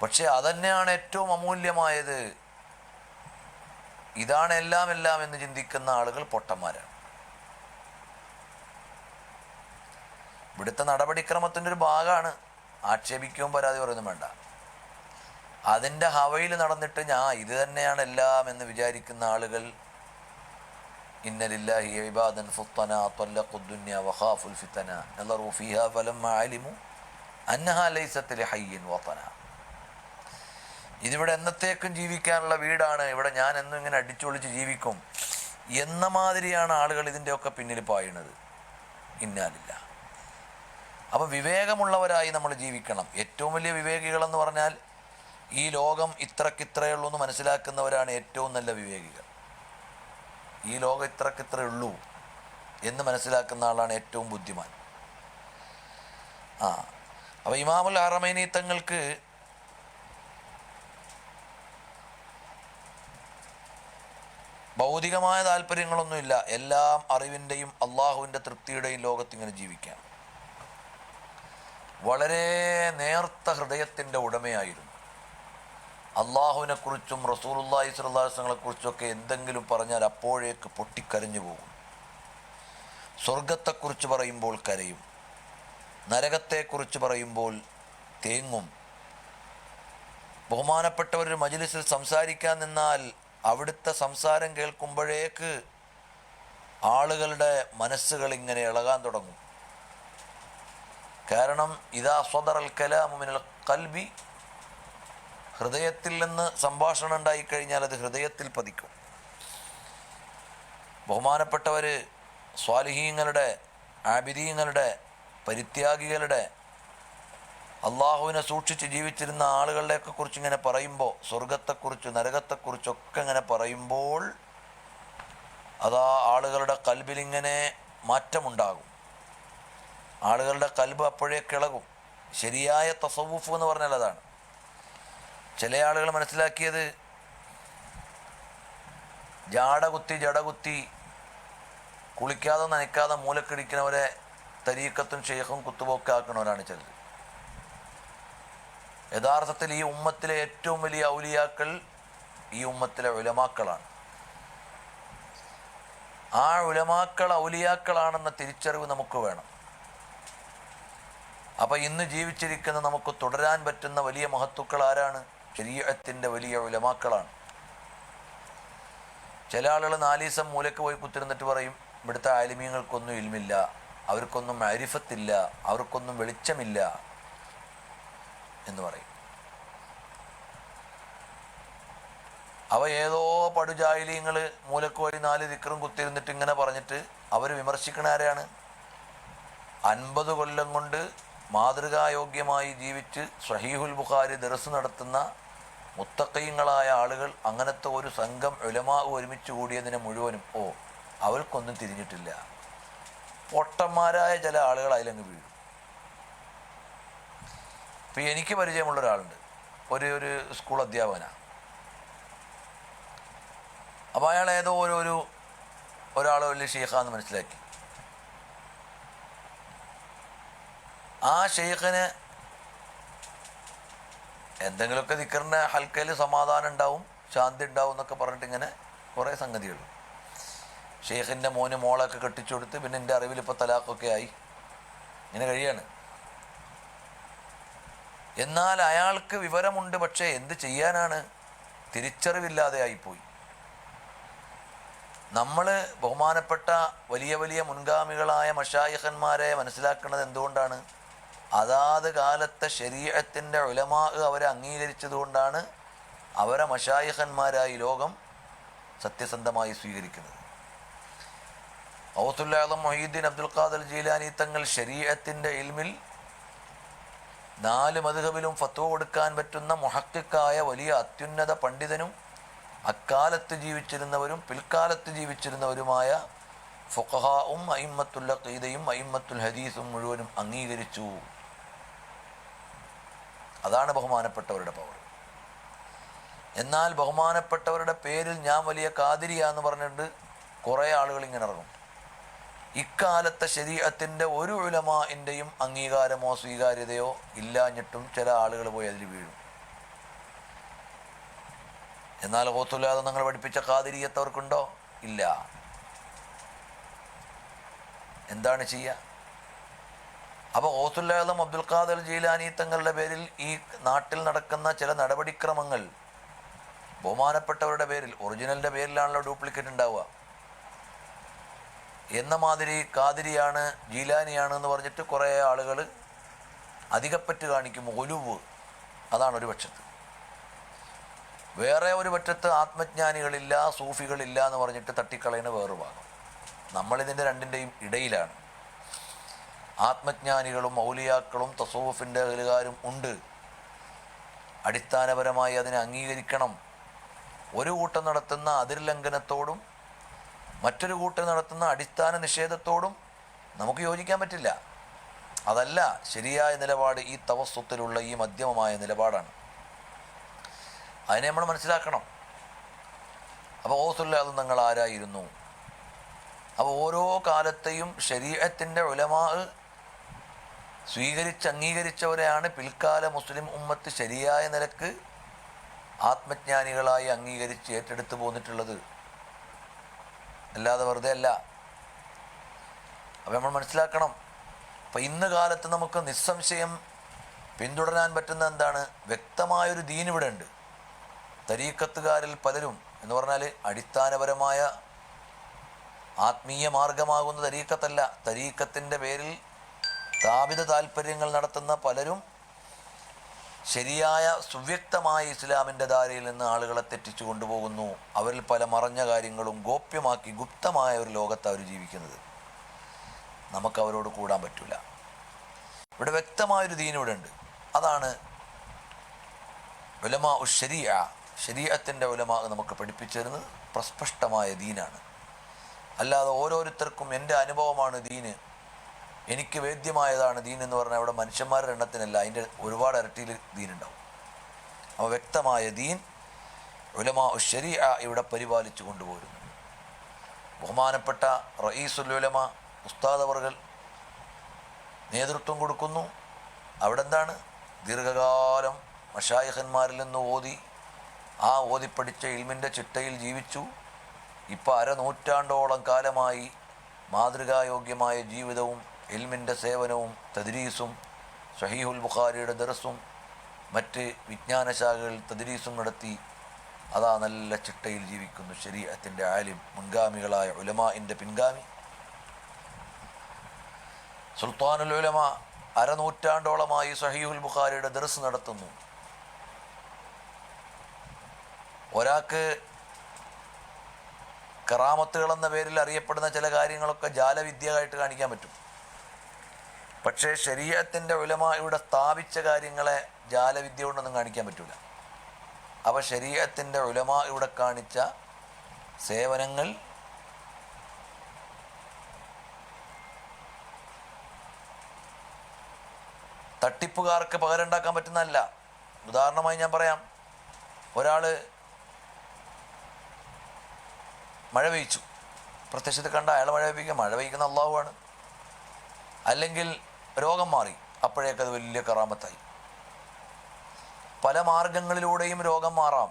പക്ഷെ അതന്നെയാണ് ഏറ്റവും അമൂല്യമായത്. ഇതാണ് എല്ലാം എന്ന് ചിന്തിക്കുന്ന ആളുകൾ പൊട്ടന്മാരാണ്. ഇവിടുത്തെ നടപടിക്രമത്തിൻ്റെ ഒരു ഭാഗമാണ്. ആക്ഷേപിക്കുകയും പരാതി പറയുന്നു വേണ്ട. അതിൻ്റെ ഹവയിൽ നടന്നിട്ട് ഇത് തന്നെയാണ് എല്ലാം എന്ന് വിചാരിക്കുന്ന ആളുകൾ ഇന്ന ലില്ലാഹി ഇബാദൻ ഫുത്തന ത്വല്ലഖു ദുനിയ വഖാഫുൽ ഫിതന നളറു ഫീഹാ ഫലമ്മാ അലിമു അന്നഹാ ലൈസത് ലിഹയ്യിൻ വതന. ഇതിവിടെ എന്നത്തേക്കും ജീവിക്കാനുള്ള വീടാണ്, ഇവിടെ ഞാൻ എന്നും ഇങ്ങനെ അടിച്ചൊളിച്ച് ജീവിക്കും എന്ന മാതിരിയാണ് ആളുകൾ ഇതിൻ്റെയൊക്കെ പിന്നിൽ പായുന്നത്. ഇന്നാലില്ല. അപ്പം വിവേകമുള്ളവരായി നമ്മൾ ജീവിക്കണം. ഏറ്റവും വലിയ വിവേകികളെന്ന് പറഞ്ഞാൽ ഈ ലോകം ഇത്രക്കിത്രയുള്ളൂ എന്ന് മനസ്സിലാക്കുന്നവരാണ് ഏറ്റവും നല്ല വിവേകികൾ. ഈ ലോകം ഇത്രക്കിത്രയുള്ളൂ എന്ന് മനസ്സിലാക്കുന്ന ആളാണ് ഏറ്റവും ബുദ്ധിമാൻ. അപ്പോൾ ഇമാമുൽ ഹറമൈനി തങ്ങൾക്ക് ഭൗതികമായ താല്പര്യങ്ങളൊന്നുമില്ല. എല്ലാം അറിവിൻ്റെയും അള്ളാഹുവിൻ്റെ തൃപ്തിയുടെയും ലോകത്തിങ്ങനെ ജീവിക്കാം. വളരെ നേർത്ത ഹൃദയത്തിൻ്റെ ഉടമയായിരുന്നു. അള്ളാഹുവിനെക്കുറിച്ചും റസൂലുള്ളാഹി സ്വല്ലല്ലാഹു അലൈഹി വസല്ലമയെക്കുറിച്ചൊക്കെ എന്തെങ്കിലും പറഞ്ഞാൽ അപ്പോഴേക്ക് പൊട്ടിക്കരഞ്ഞു പോകും. സ്വർഗത്തെക്കുറിച്ച് പറയുമ്പോൾ കരയും, നരകത്തെക്കുറിച്ച് പറയുമ്പോൾ തേങ്ങും. ബഹുമാനപ്പെട്ടവരൊരു മജ്ലിസിൽ സംസാരിക്കാൻ നിന്നാൽ അവിടുത്തെ സംസാരം കേൾക്കുമ്പോഴേക്ക് ആളുകളുടെ മനസ്സുകൾ ഇങ്ങനെ ഇളകാൻ തുടങ്ങും. കാരണം ഇദാ സ്വദറൽ കലാമു മിനൽ ഖൽബി, ഹൃദയത്തിൽ നിന്ന് സംഭാഷണം ഉണ്ടായിക്കഴിഞ്ഞാൽ അത് ഹൃദയത്തിൽ പതിക്കും. ബഹുമാനപ്പെട്ടവർ സ്വാലിഹീങ്ങളുടെ, ആബിദീങ്ങളുടെ, പരിത്യാഗികളുടെ, അള്ളാഹുവിനെ സൂക്ഷിച്ച് ജീവിച്ചിരുന്ന ആളുകളെയൊക്കെ കുറിച്ച് ഇങ്ങനെ പറയുമ്പോൾ, സ്വർഗത്തെക്കുറിച്ച് നരകത്തെക്കുറിച്ചൊക്കെ ഇങ്ങനെ പറയുമ്പോൾ അതാ ആളുകളുടെ കൽബിലിങ്ങനെ മാറ്റമുണ്ടാകും. ആളുകളുടെ കൽബ് അപ്പോഴേക്ക് ഇളകും. ശരിയായ തസവുഫ് എന്ന് പറഞ്ഞാൽ അതാണ്. ചില ആളുകൾ മനസ്സിലാക്കിയത് ജടകുത്തി കുളിക്കാതെ നനയ്ക്കാതെ മൂലക്കിടിക്കുന്നവരെ തരീക്കത്തും ഷെയ്ഖും കുത്തുബൊക്കെ ആക്കുന്നവരാണ് ചിലർ. യഥാർത്ഥത്തിൽ ഈ ഉമ്മത്തിലെ ഏറ്റവും വലിയ ഔലിയാക്കൾ ഈ ഉമ്മത്തിലെ ഉലമാക്കളാണ്. ആ ഉലമാക്കൾ ഔലിയാക്കളാണെന്ന തിരിച്ചറിവ് നമുക്ക് വേണം. അപ്പോൾ ഇന്ന് ജീവിച്ചിരിക്കുന്ന നമുക്ക് തുടരാൻ പറ്റുന്ന വലിയ മഹത്തുക്കൾ ആരാണ്? ശരീഅത്തിൻ്റെ വലിയ ഉലമാക്കളാണ്. ചില ആളുകൾ 4 ദിവസം മൂലയ്ക്ക് പോയി കുത്തിരുന്നിട്ട് പറയും ഇവിടുത്തെ ആലിമീങ്ങൾക്കൊന്നും ഇൽമില്ല, അവർക്കൊന്നും മഅരിഫത്തില്ല, അവർക്കൊന്നും വെളിച്ചമില്ല എന്ന് പറയും. അവ ഏതോ പടുജാഹിലീങ്ങൾ മൂലക്ക് പോയി 4 ദിക്റും കുത്തിരുന്നിട്ട് ഇങ്ങനെ പറഞ്ഞിട്ട് അവർ വിമർശിക്കണ ആരെയാണ്? 50 കൊല്ലം കൊണ്ട് മാതൃകായോഗ്യമായി ജീവിച്ച് സ്വഹീഹുൽ ബുഖാരി ദർസ് നടത്തുന്ന മുത്തഖീങ്ങളായ ആളുകൾ, അങ്ങനത്തെ ഒരു സംഘം ഉലമാ ഒരുമിച്ച് കൂടിയതിനെ മുഴുവനും അവർക്കൊന്നും തിരിഞ്ഞിട്ടില്ല. പൊട്ടന്മാരായ ചില ആളുകൾ അതിലങ്ങ് വീഴും. ഇപ്പം എനിക്ക് പരിചയമുള്ള ഒരാളുണ്ട്, ഒരു സ്കൂൾ അധ്യാപകനാണ്. അപ്പോൾ അയാൾ ഏതോ ഒരാൾ വലിയ ഷെയ്ഖാന്ന് മനസ്സിലാക്കി. ആ ഷെയ്ഖിന് എന്തെങ്കിലുമൊക്കെ ദിക്റിൻ്റെ ഹൽക്കയിൽ സമാധാനം ഉണ്ടാവും, ശാന്തി ഉണ്ടാവും എന്നൊക്കെ പറഞ്ഞിട്ട് ഇങ്ങനെ കുറേ സംഗതികൾ. ഷെയ്ഖിൻ്റെ മോളൊക്കെ കെട്ടിച്ചു കൊടുത്ത് പിന്നെ എൻ്റെ അറിവിൽ ഇപ്പോൾ തലാഖൊക്കെ ആയി ഇങ്ങനെ കഴിയാണ്. എന്നാൽ അയാൾക്ക് വിവരമുണ്ട്, പക്ഷേ എന്ത് ചെയ്യാനാണ്? തിരിച്ചറിവില്ലാതെ ആയിപ്പോയി. നമ്മൾ ബഹുമാനപ്പെട്ട വലിയ വലിയ മുൻഗാമികളായ മശായിഖന്മാരെ മനസ്സിലാക്കുന്നത് എന്തുകൊണ്ടാണ്? അതാത് കാലത്തെ ശരീഅത്തിൻ്റെ ഉലമാ അവരെ അംഗീകരിച്ചതുകൊണ്ടാണ് അവരെ മശായിഖന്മാരായി ലോകം സത്യസന്ധമായി സ്വീകരിക്കുന്നത്. ഗൗസുൽ ആദം മുഹീദ്ദീൻ അബ്ദുൽ ഖാദിർ ജീലാനി തങ്ങൾ ശരീഅത്തിൻ്റെ ഇൽമിൽ 4 മദ്ഹബിലും ഫത്വ കൊടുക്കാൻ പറ്റുന്ന മുഹഖിഖായ വലിയ അത്യുന്നത പണ്ഡിതനും അക്കാലത്ത് ജീവിച്ചിരുന്നവരും പിൽക്കാലത്ത് ജീവിച്ചിരുന്നവരുമായ ഫുഖഹാഉം അയിമ്മത്തുൽ അഖീദയും അയിമ്മത്തുൽ ഹദീസും മുഴുവനും അംഗീകരിച്ചു. അതാണ് ബഹുമാനപ്പെട്ടവരുടെ പവർ. എന്നാൽ ബഹുമാനപ്പെട്ടവരുടെ പേരിൽ ഞാൻ വലിയ ഖാദിരിയാന്ന് പറഞ്ഞിട്ട് കുറേ ആളുകൾ ഇങ്ങനെ ഇറങ്ങും. ഇക്കാലത്തെ ശരീഅത്തിൻ്റെ ഒരു ഉലമാഇൻ്റെയും അംഗീകാരമോ സ്വീകാര്യതയോ ഇല്ലാഞ്ഞിട്ടും ചില ആളുകൾ പോയി അതിൽ വീഴും. എന്നാൽ ഗൗസുല്ലാദ് നിങ്ങൾ പഠിപ്പിച്ച ഖാദിരിയത്ത് അവർക്കുണ്ടോ? ഇല്ല. എന്താണ് ചെയ്യുക? അപ്പോൾ ഗൗസുൽ ആദം അബ്ദുൽ ഖാദിർ ജീലാനി തങ്ങളുടെ പേരിൽ ഈ നാട്ടിൽ നടക്കുന്ന ചില നടപടിക്രമങ്ങൾ ബഹുമാനപ്പെട്ടവരുടെ പേരിൽ, ഒറിജിനലിൻ്റെ പേരിലാണല്ലോ ഡ്യൂപ്ലിക്കേറ്റ് ഉണ്ടാവുക. എന്ന മാതിരി ഖാദിരിയാണ് ജീലാനിയാണ് എന്ന് പറഞ്ഞിട്ട് കുറേ ആളുകൾ അധികപ്പറ്റ് കാണിക്കും. ഒലുവ് അതാണ് ഒരു പക്ഷത്ത്. വേറെ ഒരു പക്ഷത്ത് ആത്മജ്ഞാനികളില്ല, സൂഫികളില്ല എന്ന് പറഞ്ഞിട്ട് തട്ടിക്കളയുന്ന വേറൊരു ഭാഗം. നമ്മളിതിൻ്റെ രണ്ടിൻ്റെയും ഇടയിലാണ്. ആത്മജ്ഞാനികളും ഔലിയാക്കളും തസവുഫിൻ്റെ അഹ്ലുകാരും ഉണ്ട്. അടിസ്ഥാനപരമായി അതിനെ അംഗീകരിക്കണം. ഒരു കൂട്ടം നടത്തുന്ന അതിർലംഘനത്തോടും മറ്റൊരു കൂട്ടം നടത്തുന്ന അടിസ്ഥാന നിഷേധത്തോടും നമുക്ക് യോജിക്കാൻ പറ്റില്ല. അതല്ല ശരിയായ നിലപാട്. ഈ തവസ്സുത്തിലുള്ള ഈ മധ്യമമായ നിലപാടാണ്. അതിനെ നമ്മൾ മനസ്സിലാക്കണം. അപ്പോൾ ഗൗസുല്ലാദ് നിങ്ങൾ ആരായിരുന്നു? അപ്പോൾ ഓരോ കാലത്തെയും ശരീഅത്തിൻ്റെ ഉലമാ അംഗീകരിച്ചവരെയാണ് പിൽക്കാല മുസ്ലിം ഉമ്മത്ത് ശരിയായ നിലക്ക് ആത്മജ്ഞാനികളായി അംഗീകരിച്ച് ഏറ്റെടുത്ത് പോന്നിട്ടുള്ളത്. അല്ലാതെ വെറുതെ അല്ല. അപ്പം നമ്മൾ മനസ്സിലാക്കണം. അപ്പം ഇന്ന് കാലത്ത് നമുക്ക് നിസ്സംശയം പിന്തുടരാൻ പറ്റുന്ന എന്താണ്? വ്യക്തമായൊരു ദീൻ ഇവിടെ ഉണ്ട്. തരീഖത്തുകാരിൽ പലരും എന്ന് പറഞ്ഞാൽ അടിസ്ഥാനപരമായ ആത്മീയ മാർഗമാകുന്ന തരീഖത്തല്ല, തരീഖത്തിൻ്റെ പേരിൽ സ്ഥാപിത താല്പര്യങ്ങൾ നടത്തുന്ന പലരും ശരിയായ സുവ്യക്തമായ ഇസ്ലാമിൻ്റെ ധാരയിൽ നിന്ന് ആളുകളെ തെറ്റിച്ചു കൊണ്ടുപോകുന്നു. അവരിൽ പല മറഞ്ഞ കാര്യങ്ങളും ഗോപ്യമാക്കി ഗുപ്തമായ ഒരു ലോകത്ത് അവർ ജീവിക്കുന്നത്. നമുക്കവരോട് കൂടാൻ പറ്റില്ല. ഇവിടെ വ്യക്തമായൊരു ദീൻ ഇവിടെ ഉണ്ട്. അതാണ് ഉലമാ ശരീഅ. ശരീഅത്തിൻ്റെ ഉലമാ നമുക്ക് പഠിപ്പിച്ചു തരുന്നത് പ്രസ്പഷ്ടമായ ദീനാണ്. അല്ലാതെ ഓരോരുത്തർക്കും എൻ്റെ അനുഭവമാണ് ദീന്, എനിക്ക് വേദ്യമായതാണ് ദീൻ എന്ന് പറഞ്ഞാൽ അവിടെ മനുഷ്യന്മാരുടെ എണ്ണത്തിനല്ല, അതിൻ്റെ ഒരുപാട് ഇരട്ടിയിൽ ദീനുണ്ടാവും. അപ്പോൾ വ്യക്തമായ ദീൻ ഉലമാ ശരീഅ ഇവിടെ പരിപാലിച്ചു കൊണ്ടുപോരുന്നു. ബഹുമാനപ്പെട്ട റഈസുൽ ഉലമാ ഉസ്താദ് അവർകൾ നേതൃത്വം കൊടുക്കുന്നു. അവിടെ എന്താണ്? ദീർഘകാലം മശായിഖന്മാരിൽ നിന്ന് ഓതി, ആ ഓതിപ്പടിച്ച ഇൽമിൻ്റെ ചിട്ടയിൽ ജീവിച്ചു. ഇപ്പോൾ അരനൂറ്റാണ്ടോളം കാലമായി മാതൃകായോഗ്യമായ ജീവിതവും ഇൽമിൻ്റെ സേവനവും തദ്രീസും സഹീഹുൽ ബുഖാരിയുടെ ദർസും മറ്റ് വിജ്ഞാനശാഖകളിൽ തദ്രീസും നടത്തി അതാ നല്ല ചിട്ടയിൽ ജീവിക്കുന്നു ശരീഅത്തിൻ്റെ ആലിം, മുൻഗാമികളായ ഉലമാഇൻ്റെ പിൻഗാമി സുൽത്താനുൽ ഉലമ അരനൂറ്റാണ്ടോളമായി സഹീഹുൽ ബുഖാരിയുടെ ദർസ് നടത്തുന്നു. ഒരാൾക്ക് കറാമത്തുകൾ എന്ന പേരിൽ അറിയപ്പെടുന്ന ചില കാര്യങ്ങളൊക്കെ ജാലവിദ്യയായിട്ട് കാണിക്കാൻ പറ്റും. പക്ഷേ ശരീഅത്തിൻ്റെ ഉലമായുടെ സ്ഥാപിച്ച കാര്യങ്ങളെ ജാലവിദ്യ കൊണ്ടൊന്നും കാണിക്കാൻ പറ്റില്ല. അപ്പോൾ ശരീഅത്തിൻ്റെ ഉലമായുടെ കാണിച്ച സേവനങ്ങൾ തട്ടിപ്പുകാർക്ക് പകരമുണ്ടാക്കാൻ പറ്റുന്നതല്ല. ഉദാഹരണമായി ഞാൻ പറയാം, ഒരാൾ മഴ പെയ്ച്ചു, പ്രത്യക്ഷത്തിൽ കണ്ട അയാൾ മഴ പെയ്യിക്കുക, മഴ പെയ്യുന്ന അള്ളാഹുവാണ്. അല്ലെങ്കിൽ രോഗം മാറി, അപ്പോഴേക്കത് വലിയ കറാമത്തായി. പല മാർഗങ്ങളിലൂടെയും രോഗം മാറാം.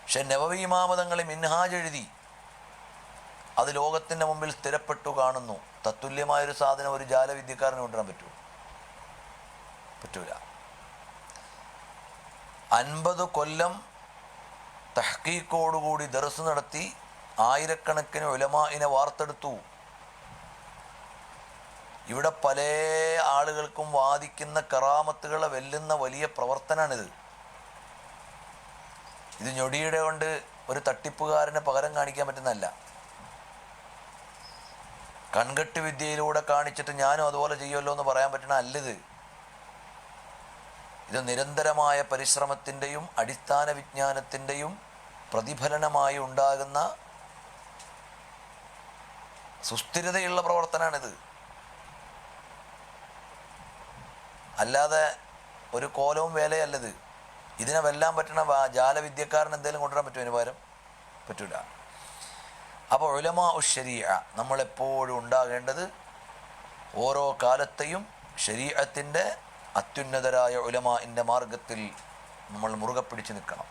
പക്ഷെ നബവി ഇമാമതങ്ങൾ മിൻഹാജ് എഴുതി, അത് ലോകത്തിൻ്റെ മുമ്പിൽ സ്ഥിരപ്പെട്ടു കാണുന്നു. തത്തുല്യമായൊരു സാധനം ഒരു ജാലവിദ്യക്കാരന് കൊണ്ടുവരാൻ പറ്റൂല. 50 കൊല്ലം തഹ്ഖീഖോടുകൂടി ദർസ് നടത്തി ആയിരക്കണക്കിന് ഉലമാഇനെ വാർത്തെടുത്തു. ഇവിടെ പല ആളുകൾക്കും വാദിക്കുന്ന കറാമത്തുകളെ വെല്ലുന്ന വലിയ പ്രവർത്തനമാണിത്. ഇത് ഞൊടിയുടെ കൊണ്ട് ഒരു തട്ടിപ്പുകാരനെ പകരം കാണിക്കാൻ പറ്റുന്നതല്ല. കൺകെട്ട് വിദ്യയിലൂടെ കാണിച്ചിട്ട് ഞാനും അതുപോലെ ചെയ്യുമല്ലോ എന്ന് പറയാൻ പറ്റണ അല്ലിത്. ഇത് നിരന്തരമായ പരിശ്രമത്തിൻ്റെയും അടിസ്ഥാന വിജ്ഞാനത്തിൻ്റെയും പ്രതിഫലനമായി ഉണ്ടാകുന്ന സുസ്ഥിരതയുള്ള പ്രവർത്തനമാണിത്. അല്ലാതെ ഒരു കോലവും വേലയല്ലത്. ഇതിനെ വെല്ലാൻ പറ്റണ ജാലവിദ്യക്കാരൻ എന്തെങ്കിലും കൊണ്ടുവരാൻ പറ്റുമോ? അതിന് പകരം പറ്റൂല. അപ്പോൾ ഉലമാ ഉശ്ശരീഅ നമ്മളെപ്പോഴും ഉണ്ടാകേണ്ടത് ഓരോ കാലത്തെയും ശരീഅത്തിൻ്റെ അത്യുന്നതരായ ഉലമാഇൻ്റെ മാർഗത്തിൽ നമ്മൾ മുറുകെ പിടിച്ച് നിൽക്കണം.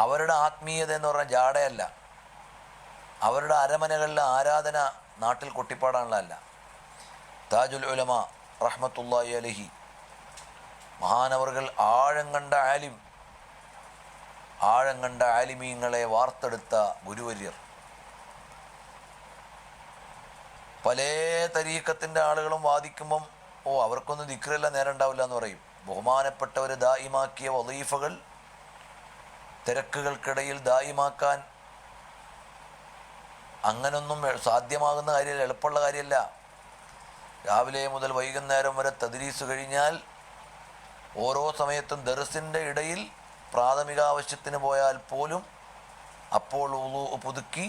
അവരുടെ ആത്മീയത എന്ന് പറഞ്ഞാൽ ജാടയല്ല, അവരുടെ അരമനകളിലെ ആരാധന നാട്ടിൽ കൊട്ടിപ്പാടാനുള്ളതല്ല. താജുൽ ഉലമ റഹ്മത്തുള്ളാഹി അലൈഹി മഹാനവറുകൾ ആഴം കണ്ട ആലിമീങ്ങളെ വാർത്തെടുത്ത ഗുരുവര്യർ. പല തരീക്കത്തിൻ്റെ ആളുകളും വാദിക്കുമ്പം അവർക്കൊന്നും ദിക്റല്ല നേരം ഉണ്ടാവില്ല എന്ന് പറയും. ബഹുമാനപ്പെട്ടവർ ദായിമാക്കിയ വളീഫകൾ തിരക്കുകൾക്കിടയിൽ ദായിമാക്കാൻ അങ്ങനൊന്നും സാധ്യമാകുന്ന കാര്യമല്ല, എളുപ്പമുള്ള കാര്യമല്ല. രാവിലെ മുതൽ വൈകുന്നേരം വരെ തദ്രീസ് കഴിഞ്ഞാൽ ഓരോ സമയത്തും ദർസിൻ്റെ ഇടയിൽ പ്രാഥമിക ആവശ്യത്തിന് പോയാൽ പോലും അപ്പോൾ ഉളു പുതുക്കി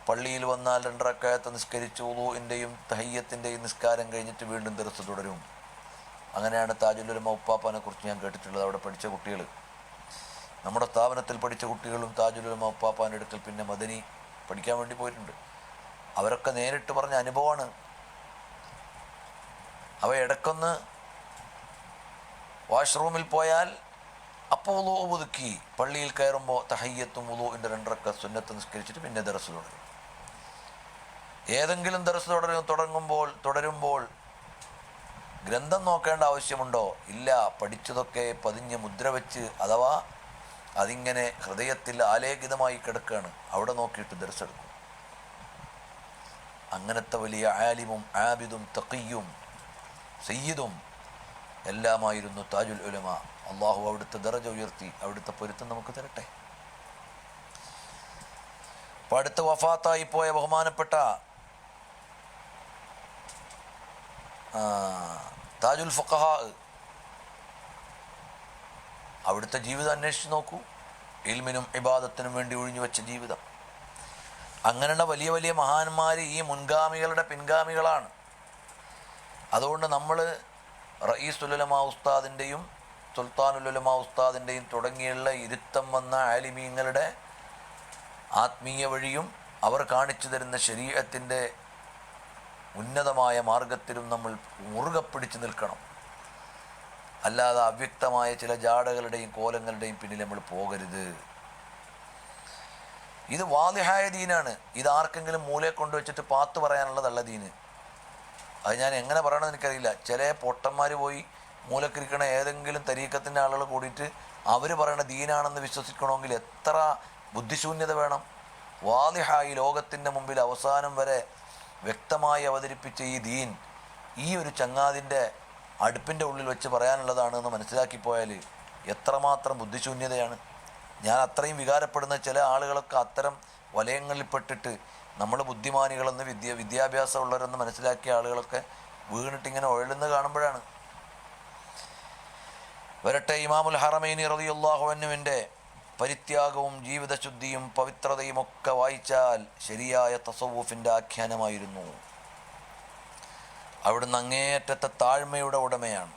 പള്ളിയിൽ വന്നാൽ 2 റക്അത്ത് നിസ്കരിച്ച് ഉളുവിൻ്റെയും തഹയ്യത്തിൻ്റെയും നിസ്കാരം കഴിഞ്ഞിട്ട് വീണ്ടും ദർസ് തുടരും. അങ്ങനെയാണ് താജുൽ ഉലമ ഉപ്പാപ്പാനെ കുറിച്ച് ഞാൻ കേട്ടിട്ടുള്ളത്. അവിടെ പഠിച്ച കുട്ടികൾ, നമ്മുടെ സ്ഥാപനത്തിൽ പഠിച്ച കുട്ടികളും താജുൽ ഉലമ ഉപ്പാപ്പാൻ്റെ അടുക്കൽ പിന്നെ മദനി പഠിക്കാൻ വേണ്ടി പോയിട്ടുണ്ട്. അവരൊക്കെ നേരിട്ട് പറഞ്ഞ അനുഭവമാണ്. അവ ഇടയ്ക്കൊന്ന് വാഷ്റൂമിൽ പോയാൽ അപ്പോൾ ഉളു പുതുക്കി പള്ളിയിൽ കയറുമ്പോൾ തഹയ്യത്തും ഉളുവിൻ്റെ 2 റക്അത്ത് സുന്നത്ത് നിസ്കരിച്ചിട്ട് പിന്നെ ദർസ് തുടരും. ഏതെങ്കിലും ദർസ് തുടരുമ്പോൾ ഗ്രന്ഥം നോക്കേണ്ട ആവശ്യമുണ്ടോ? ഇല്ല. പഠിച്ചതൊക്കെ പതിഞ്ഞ് മുദ്ര വെച്ച് അഥവാ അതിങ്ങനെ ഹൃദയത്തിൽ ആലേഖിതമായി കിടക്കുകയാണ്. അവിടെ നോക്കിയിട്ട് ദർസ് എടുക്കും. അങ്ങനത്തെ വലിയ ആലിമും ആബിദും തഖിയും സയ്യിദും എല്ലാമായിരുന്നു താജുൽ ഉലമ. അള്ളാഹു അവിടുത്തെ ദറജ ഉയർത്തി അവിടുത്തെ പൊരുത്തം നമുക്ക് തരട്ടെ. അപ്പോൾ അടുത്ത വഫാത്തായി പോയ ബഹുമാനപ്പെട്ട താജുൽ ഫുഖഹാ, അവിടുത്തെ ജീവിതം അന്വേഷിച്ച് നോക്കൂ. ഇൽമിനും ഇബാദത്തിനും വേണ്ടി ഒഴിഞ്ഞു വെച്ച ജീവിതം. അങ്ങനെയുള്ള വലിയ വലിയ മഹാന്മാർ ഈ മുൻഗാമികളുടെ പിൻഗാമികളാണ്. അതുകൊണ്ട് നമ്മൾ റഈസുൽ ഉലമാ ഉസ്താദിൻ്റെയും സുൽത്താനുൽ ഉലമാ ഉസ്താദിൻ്റെയും തുടങ്ങിയുള്ള ഇരുത്തം വന്ന ആലിമീങ്ങളുടെ ആത്മീയ വഴിയും അവർ കാണിച്ചു തരുന്ന ശരീഅത്തിൻ്റെ ഉന്നതമായ മാർഗത്തിലും നമ്മൾ മുറുകെ പിടിച്ച് നിൽക്കണം. അല്ലാതെ അവ്യക്തമായ ചില ജാടകളുടെയും കോലങ്ങളുടെയും പിന്നിൽ നമ്മൾ പോകരുത്. ഇത് വാദിഹായ ദീനാണ്. ഇത് ആർക്കെങ്കിലും മൂലയെ കൊണ്ടുവച്ചിട്ട് പാത്ത് പറയാനുള്ളതല്ല ദീന്. അത് ഞാൻ എങ്ങനെ പറയണമെന്ന് എനിക്കറിയില്ല. ചില പൊട്ടന്മാർ പോയി മൂലക്കിരിക്കണ ഏതെങ്കിലും തരീക്കത്തിൻ്റെ ആളുകൾ കൂടിയിട്ട് അവർ പറയണ ദീനാണെന്ന് വിശ്വസിക്കണമെങ്കിൽ എത്ര ബുദ്ധിശൂന്യത വേണം. വാദിഹായി ലോകത്തിൻ്റെ മുമ്പിൽ അവസാനം വരെ വ്യക്തമായി അവതരിപ്പിച്ച ഈ ദീൻ ഈ ഒരു ചങ്ങാതിൻ്റെ അടുപ്പിൻ്റെ ഉള്ളിൽ വെച്ച് പറയാനുള്ളതാണെന്ന് മനസ്സിലാക്കിപ്പോയാൽ എത്രമാത്രം ബുദ്ധിശൂന്യതയാണ്. ഞാൻ അത്രയും വികാരപ്പെടുന്ന ചില ആളുകളൊക്കെ അത്തരം വലയങ്ങളിൽപ്പെട്ടിട്ട് നമ്മൾ ബുദ്ധിമാനികളെന്ന് വിദ്യാഭ്യാസമുള്ളവരെന്ന് മനസ്സിലാക്കിയ ആളുകളൊക്കെ വീണിട്ടിങ്ങനെ ഉഴലുന്നത് കാണുമ്പോഴാണ്. വരട്ടെ, ഇമാമുൽ ഹറമൈനി റളിയല്ലാഹു അൻഹുവിൻ്റെ പരിത്യാഗവും ജീവിതശുദ്ധിയും പവിത്രതയും ഒക്കെ വായിച്ചാൽ ശരിയായ തസവൂഫിൻ്റെ ആഖ്യാനമായിരുന്നു. അവിടുന്ന് അങ്ങേയറ്റത്തെ താഴ്മയുടെ ഉടമയാണ്.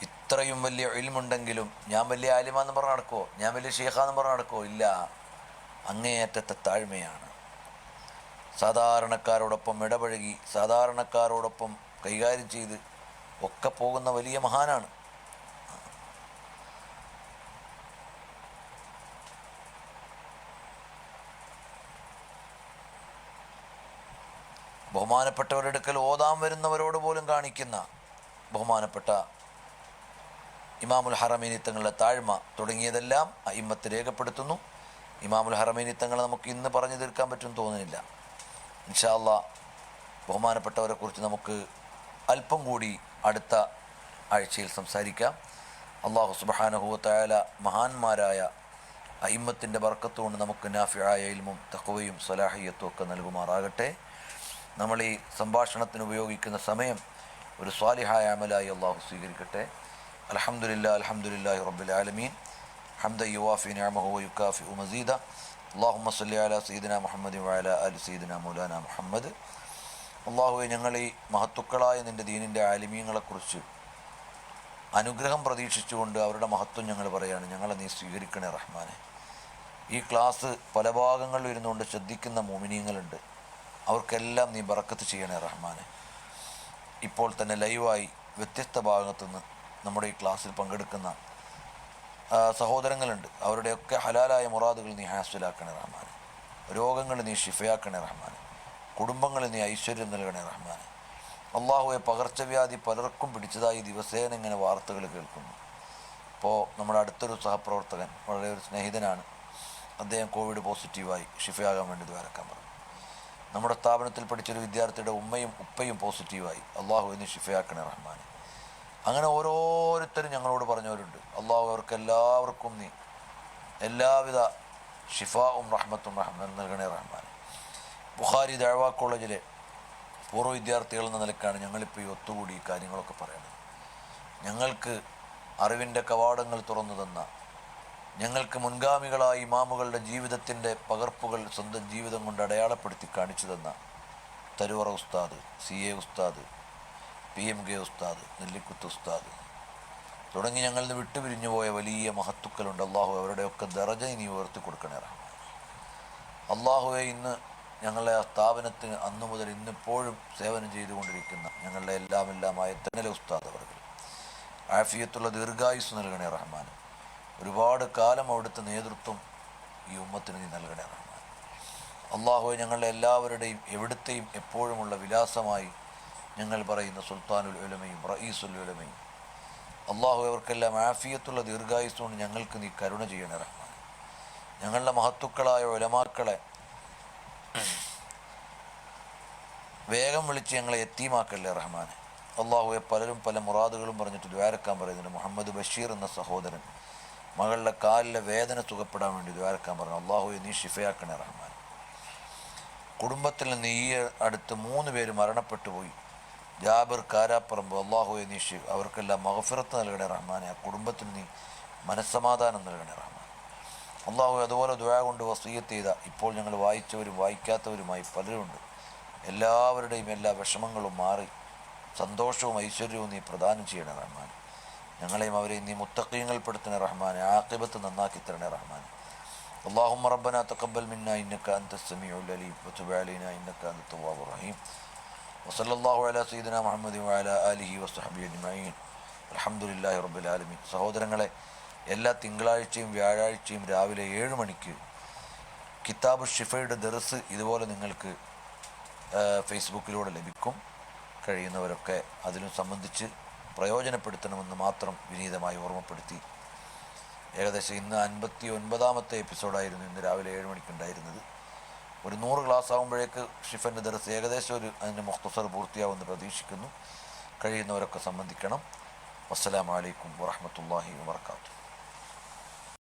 ഇത്രയും വലിയ ഇൽമുണ്ടെങ്കിലും ഞാൻ വലിയ ആലിമാന്ന് പറഞ്ഞ് നടക്കുമോ, ഞാൻ വലിയ ഷെയ്ഖാന്ന് പറഞ്ഞ് നടക്കുമോ? ഇല്ല, അങ്ങേയറ്റത്തെ താഴ്മയാണ്. സാധാരണക്കാരോടൊപ്പം ഇടപഴകി സാധാരണക്കാരോടൊപ്പം കൈകാര്യം ചെയ്ത് ഒക്കെ പോകുന്ന വലിയ മഹാനാണ്. ബഹുമാനപ്പെട്ടവരുടെ അടുക്കൽ ഓതാൻ വരുന്നവരോട് പോലും കാണിക്കുന്ന ബഹുമാനപ്പെട്ട ഇമാമുൽ ഹറമൈനി തങ്ങളുടെ താഴ്മ തുടങ്ങിയതെല്ലാം അയിമ്മത്ത് രേഖപ്പെടുത്തുന്നു. ഇമാമുൽ ഹറമൈനി തങ്ങളെ നമുക്ക് ഇന്ന് പറഞ്ഞു തീർക്കാൻ പറ്റുമെന്ന് തോന്നുന്നില്ല. ഇൻഷാ അല്ലാഹ് ബഹുമാനപ്പെട്ടവരെക്കുറിച്ച് നമുക്ക് അല്പം കൂടി അടുത്ത ആഴ്ചയിൽ സംസാരിക്കാം. അല്ലാഹു സുബ്ഹാനഹു വ തആല മഹാന്മാരായ അയിമ്മത്തിൻ്റെ ബർക്കത്ത് കൊണ്ട് നമുക്ക് നാഫിയായ ഇൽമും തഖ്വയും സലാഹിയത്തും ഒക്കെ നൽകുമാറാകട്ടെ. നമ്മൾ ഈ സംഭാഷണത്തിന് ഉപയോഗിക്കുന്ന സമയം ഒരു സ്വാലിഹായ അമലായി അല്ലാഹു സ്വീകരിക്കട്ടെ. അൽഹംദുലില്ലാഹി റബ്ബിൽ ആലമീൻ ഹംദൻ യുവാഫി നിഅമഹു വയുകാഫിഉ മസീദ. അല്ലാഹുമ്മ സ്വല്ലി അലാ സയ്യിദിനാ മുഹമ്മദ് വഅലാ ആലി സയ്യിദിനാ മൗലാനാ മുഹമ്മദ്. അല്ലാഹുവേ, ഞങ്ങൾ ഈ മഹത്തുക്കളായ നിൻ്റെ ദീനിൻ്റെ ആലിമീങ്ങളെക്കുറിച്ച് അനുഗ്രഹം പ്രതീക്ഷിച്ചുകൊണ്ട് അവരുടെ മഹത്വം ഞങ്ങൾ പറയുകയാണ്. ഞങ്ങളെ നീ സ്വീകരിക്കണേ റഹ്മാനെ. ഈ ക്ലാസ് പല ഭാഗങ്ങളിൽ ഇരുന്നുകൊണ്ട് ശ്രദ്ധിക്കുന്ന മുഅ്മിനീങ്ങളുണ്ട്. അവർക്കെല്ലാം നീ ബറക്കത്ത് ചെയ്യണേ റഹ്മാനെ. ഇപ്പോൾ തന്നെ ലൈവായി വ്യത്യസ്ത ഭാഗത്തുനിന്ന് നമ്മുടെ ഈ ക്ലാസ്സിൽ പങ്കെടുക്കുന്ന സഹോദരങ്ങളുണ്ട്. അവരുടെയൊക്കെ ഹലാലായ മുറാദുകൾ നീ ഹാസിലാക്കണേ റഹ്മാനെ. രോഗങ്ങൾ നീ ഷിഫയാക്കണേ റഹ്മാനെ. കുടുംബങ്ങളിൽ നീ ഐശ്വര്യം നൽകണേ റഹ്മാനെ. അള്ളാഹുവെ, പകർച്ചവ്യാധി പലർക്കും പിടിച്ചതായി ദിവസേന ഇങ്ങനെ വാർത്തകൾ കേൾക്കുന്നു. ഇപ്പോൾ നമ്മുടെ അടുത്തൊരു സഹപ്രവർത്തകൻ, വളരെ ഒരു സ്നേഹിതനാണ്, അദ്ദേഹം കോവിഡ് പോസിറ്റീവായി ഷിഫയാകാൻ വേണ്ടി ദ്വാരക്കാൻ പറഞ്ഞു. നമ്മുടെ സ്ഥാപനത്തിൽ പഠിച്ചൊരു വിദ്യാർത്ഥിയുടെ ഉമ്മയും ഉപ്പയും പോസിറ്റീവായി. അള്ളാഹു നീ ഷിഫയാക്കണേ റഹ്മാനെ. അങ്ങനെ ഓരോരുത്തരും ഞങ്ങളോട് പറഞ്ഞവരുണ്ട്. അള്ളാഹു അവർക്കെല്ലാവർക്കും നീ എല്ലാവിധ ഷിഫാവും റഹ്മത്തും നൽകണേ റഹ്മാനെ. ബുഖാരി ദഅവാ കോളേജിലെ പൂർവ്വ വിദ്യാർത്ഥികൾ എന്ന നിലക്കാണ് ഞങ്ങളിപ്പോൾ ഈ ഒത്തുകൂടി ഈ കാര്യങ്ങളൊക്കെ പറയുന്നത്. ഞങ്ങൾക്ക് അറിവിൻ്റെ കവാടങ്ങൾ തുറന്നു തന്ന, ഞങ്ങൾക്ക് മുൻഗാമികളായ ഇമാമുകളുടെ ജീവിതത്തിൻ്റെ പകർപ്പുകൾ സ്വന്തം ജീവിതം കൊണ്ട് അടയാളപ്പെടുത്തി കാണിച്ചു തന്ന തരുവറ ഉസ്താദ്, CA ഉസ്താദ്, PMK ഉസ്താദ്, നെല്ലിക്കുത്ത് ഉസ്താദ് തുടങ്ങി ഞങ്ങളിൽ നിന്ന് വിട്ടുപിരിഞ്ഞു പോയ വലിയ മഹത്തുക്കളുണ്ട്. അള്ളാഹു അവരുടെയൊക്കെ ദറജ നീ ഉയർത്തി കൊടുക്കണേ റഹ്മാൻ. അള്ളാഹുവെ, ഇന്ന് ഞങ്ങളെ ആ സ്ഥാപനത്തിന് അന്നു മുതൽ ഇന്നിപ്പോഴും സേവനം ചെയ്തുകൊണ്ടിരിക്കുന്ന ഞങ്ങളുടെ എല്ലാമായ തെന്നല ഉസ്താദ് അവർക്ക് ആഫിയത്തുള്ള ദീർഘായുസ് നൽകണേ റഹ്മാൻ. ഒരുപാട് കാലം അവിടുത്തെ നേതൃത്വം ഈ ഉമ്മത്തിന് നീ നൽകണേ റഹ്മാൻ. അള്ളാഹുവെ, ഞങ്ങളുടെ എല്ലാവരുടെയും എവിടുത്തെയും എപ്പോഴുമുള്ള വിലാസമായി ഞങ്ങൾ പറയുന്ന സുൽത്താനുൽ ഉലമയും റഈസുൽ ഉലമയും അള്ളാഹു അവർക്കെല്ലാം ആഫിയത്തുള്ള ദീർഘായുസ് കൊണ്ട് ഞങ്ങൾക്ക് നീ കരുണ ചെയ്യണേ റഹ്മാൻ. ഞങ്ങളുടെ മഹത്തുക്കളായ ഉലമാക്കളെ വേഗം വിളിച്ച് ഞങ്ങളെ യത്തീമാക്കല്ലേ റഹ്മാനെ. അള്ളാഹുവെ, പലരും പല മുറാദുകളും പറഞ്ഞിട്ട് ദ്വാരക്കാൻ പറയുന്നുണ്ട്. മുഹമ്മദ് ബഷീർ എന്ന സഹോദരൻ മകളുടെ കാലിലെ വേദന സുഖപ്പെടാൻ വേണ്ടി ദ്വാരക്കാൻ പറഞ്ഞു. അള്ളാഹുവെ, നീ ഷിഫയാക്കണേ റഹ്മാൻ. കുടുംബത്തിൽ നിന്ന് ഈ അടുത്ത് 3 പേര് മരണപ്പെട്ടു പോയി. ജാബിർ കാരാപ്പറമ്പ്, അള്ളാഹുവെ, നീ അവർക്കെല്ലാം മഗ്ഫിറത്ത് നൽകണേ റഹ്മാനെ. ആ കുടുംബത്തിന് നീ മനസ്സമാധാനം നൽകണേ റഹ്മാൻ. അള്ളാഹു അതുപോലെ ദുആ കൊണ്ട് വസിയ്യത്ത് ചെയ്ത ഇപ്പോൾ ഞങ്ങൾ വായിച്ചവരും വായിക്കാത്തവരുമായി പലരുമുണ്ട്. എല്ലാവരുടെയും എല്ലാ വിഷമങ്ങളും മാറി സന്തോഷവും ഐശ്വര്യവും നീ പ്രദാനം ചെയ്യണേ റഹ്മാൻ. ഞങ്ങളെയും അവരെയും നീ മുത്തഖീങ്ങൾപ്പെടുത്തണേ റഹ്മാനെ. ആഖിബത്ത് നന്നാക്കി തരണേ റഹ്മാൻ. അല്ലാഹുമ്മ റബ്ബനാ തഖബ്ബൽ മിന്നാ ഇന്നക അൻതസ് സമീഉൽ അലീം വതുബ് അലൈനാ ഇന്നക അൻതത് തവ്വാബുർ റഹീം. വസല്ലല്ലാഹു അലാ സയ്യിദിനാ മുഹമ്മദിൻ വഅലാ ആലിഹി വസഹ്ബിഹി അജ്മഈൻ. അൽഹംദുലില്ലാഹി റബ്ബിൽ ആലമീൻ. സഹോദരങ്ങളെ, എല്ലാ തിങ്കളാഴ്ചയും വ്യാഴാഴ്ചയും രാവിലെ 7 മണിക്ക് കിതാബ് ഷിഫയുടെ ദർസ് ഇതുപോലെ നിങ്ങൾക്ക് ഫേസ്ബുക്കിലൂടെ ലഭിക്കും. കഴിയുന്നവരൊക്കെ അതിലും സംബന്ധിച്ച് പ്രയോജനപ്പെടുത്തണമെന്ന് മാത്രം വിനീതമായി ഓർമ്മപ്പെടുത്തി, ഏകദേശം ഇന്ന് 59ാമത്തെ എപ്പിസോഡായിരുന്നു ഇന്ന് രാവിലെ 7 മണിക്കുണ്ടായിരുന്നത്. ഒരു 100 ക്ലാസ് ആകുമ്പോഴേക്ക് ഷിഫൻ്റെ ദർസ് ഏകദേശം അതിൻ്റെ മുഖ്തസർ പൂർത്തിയാവുമെന്ന് പ്രതീക്ഷിക്കുന്നു. കഴിയുന്നവരൊക്കെ സംബന്ധിക്കണം. വസ്സലാമു അലൈക്കും വറഹ്മത്തുള്ളാഹി വബറകാതുഹു.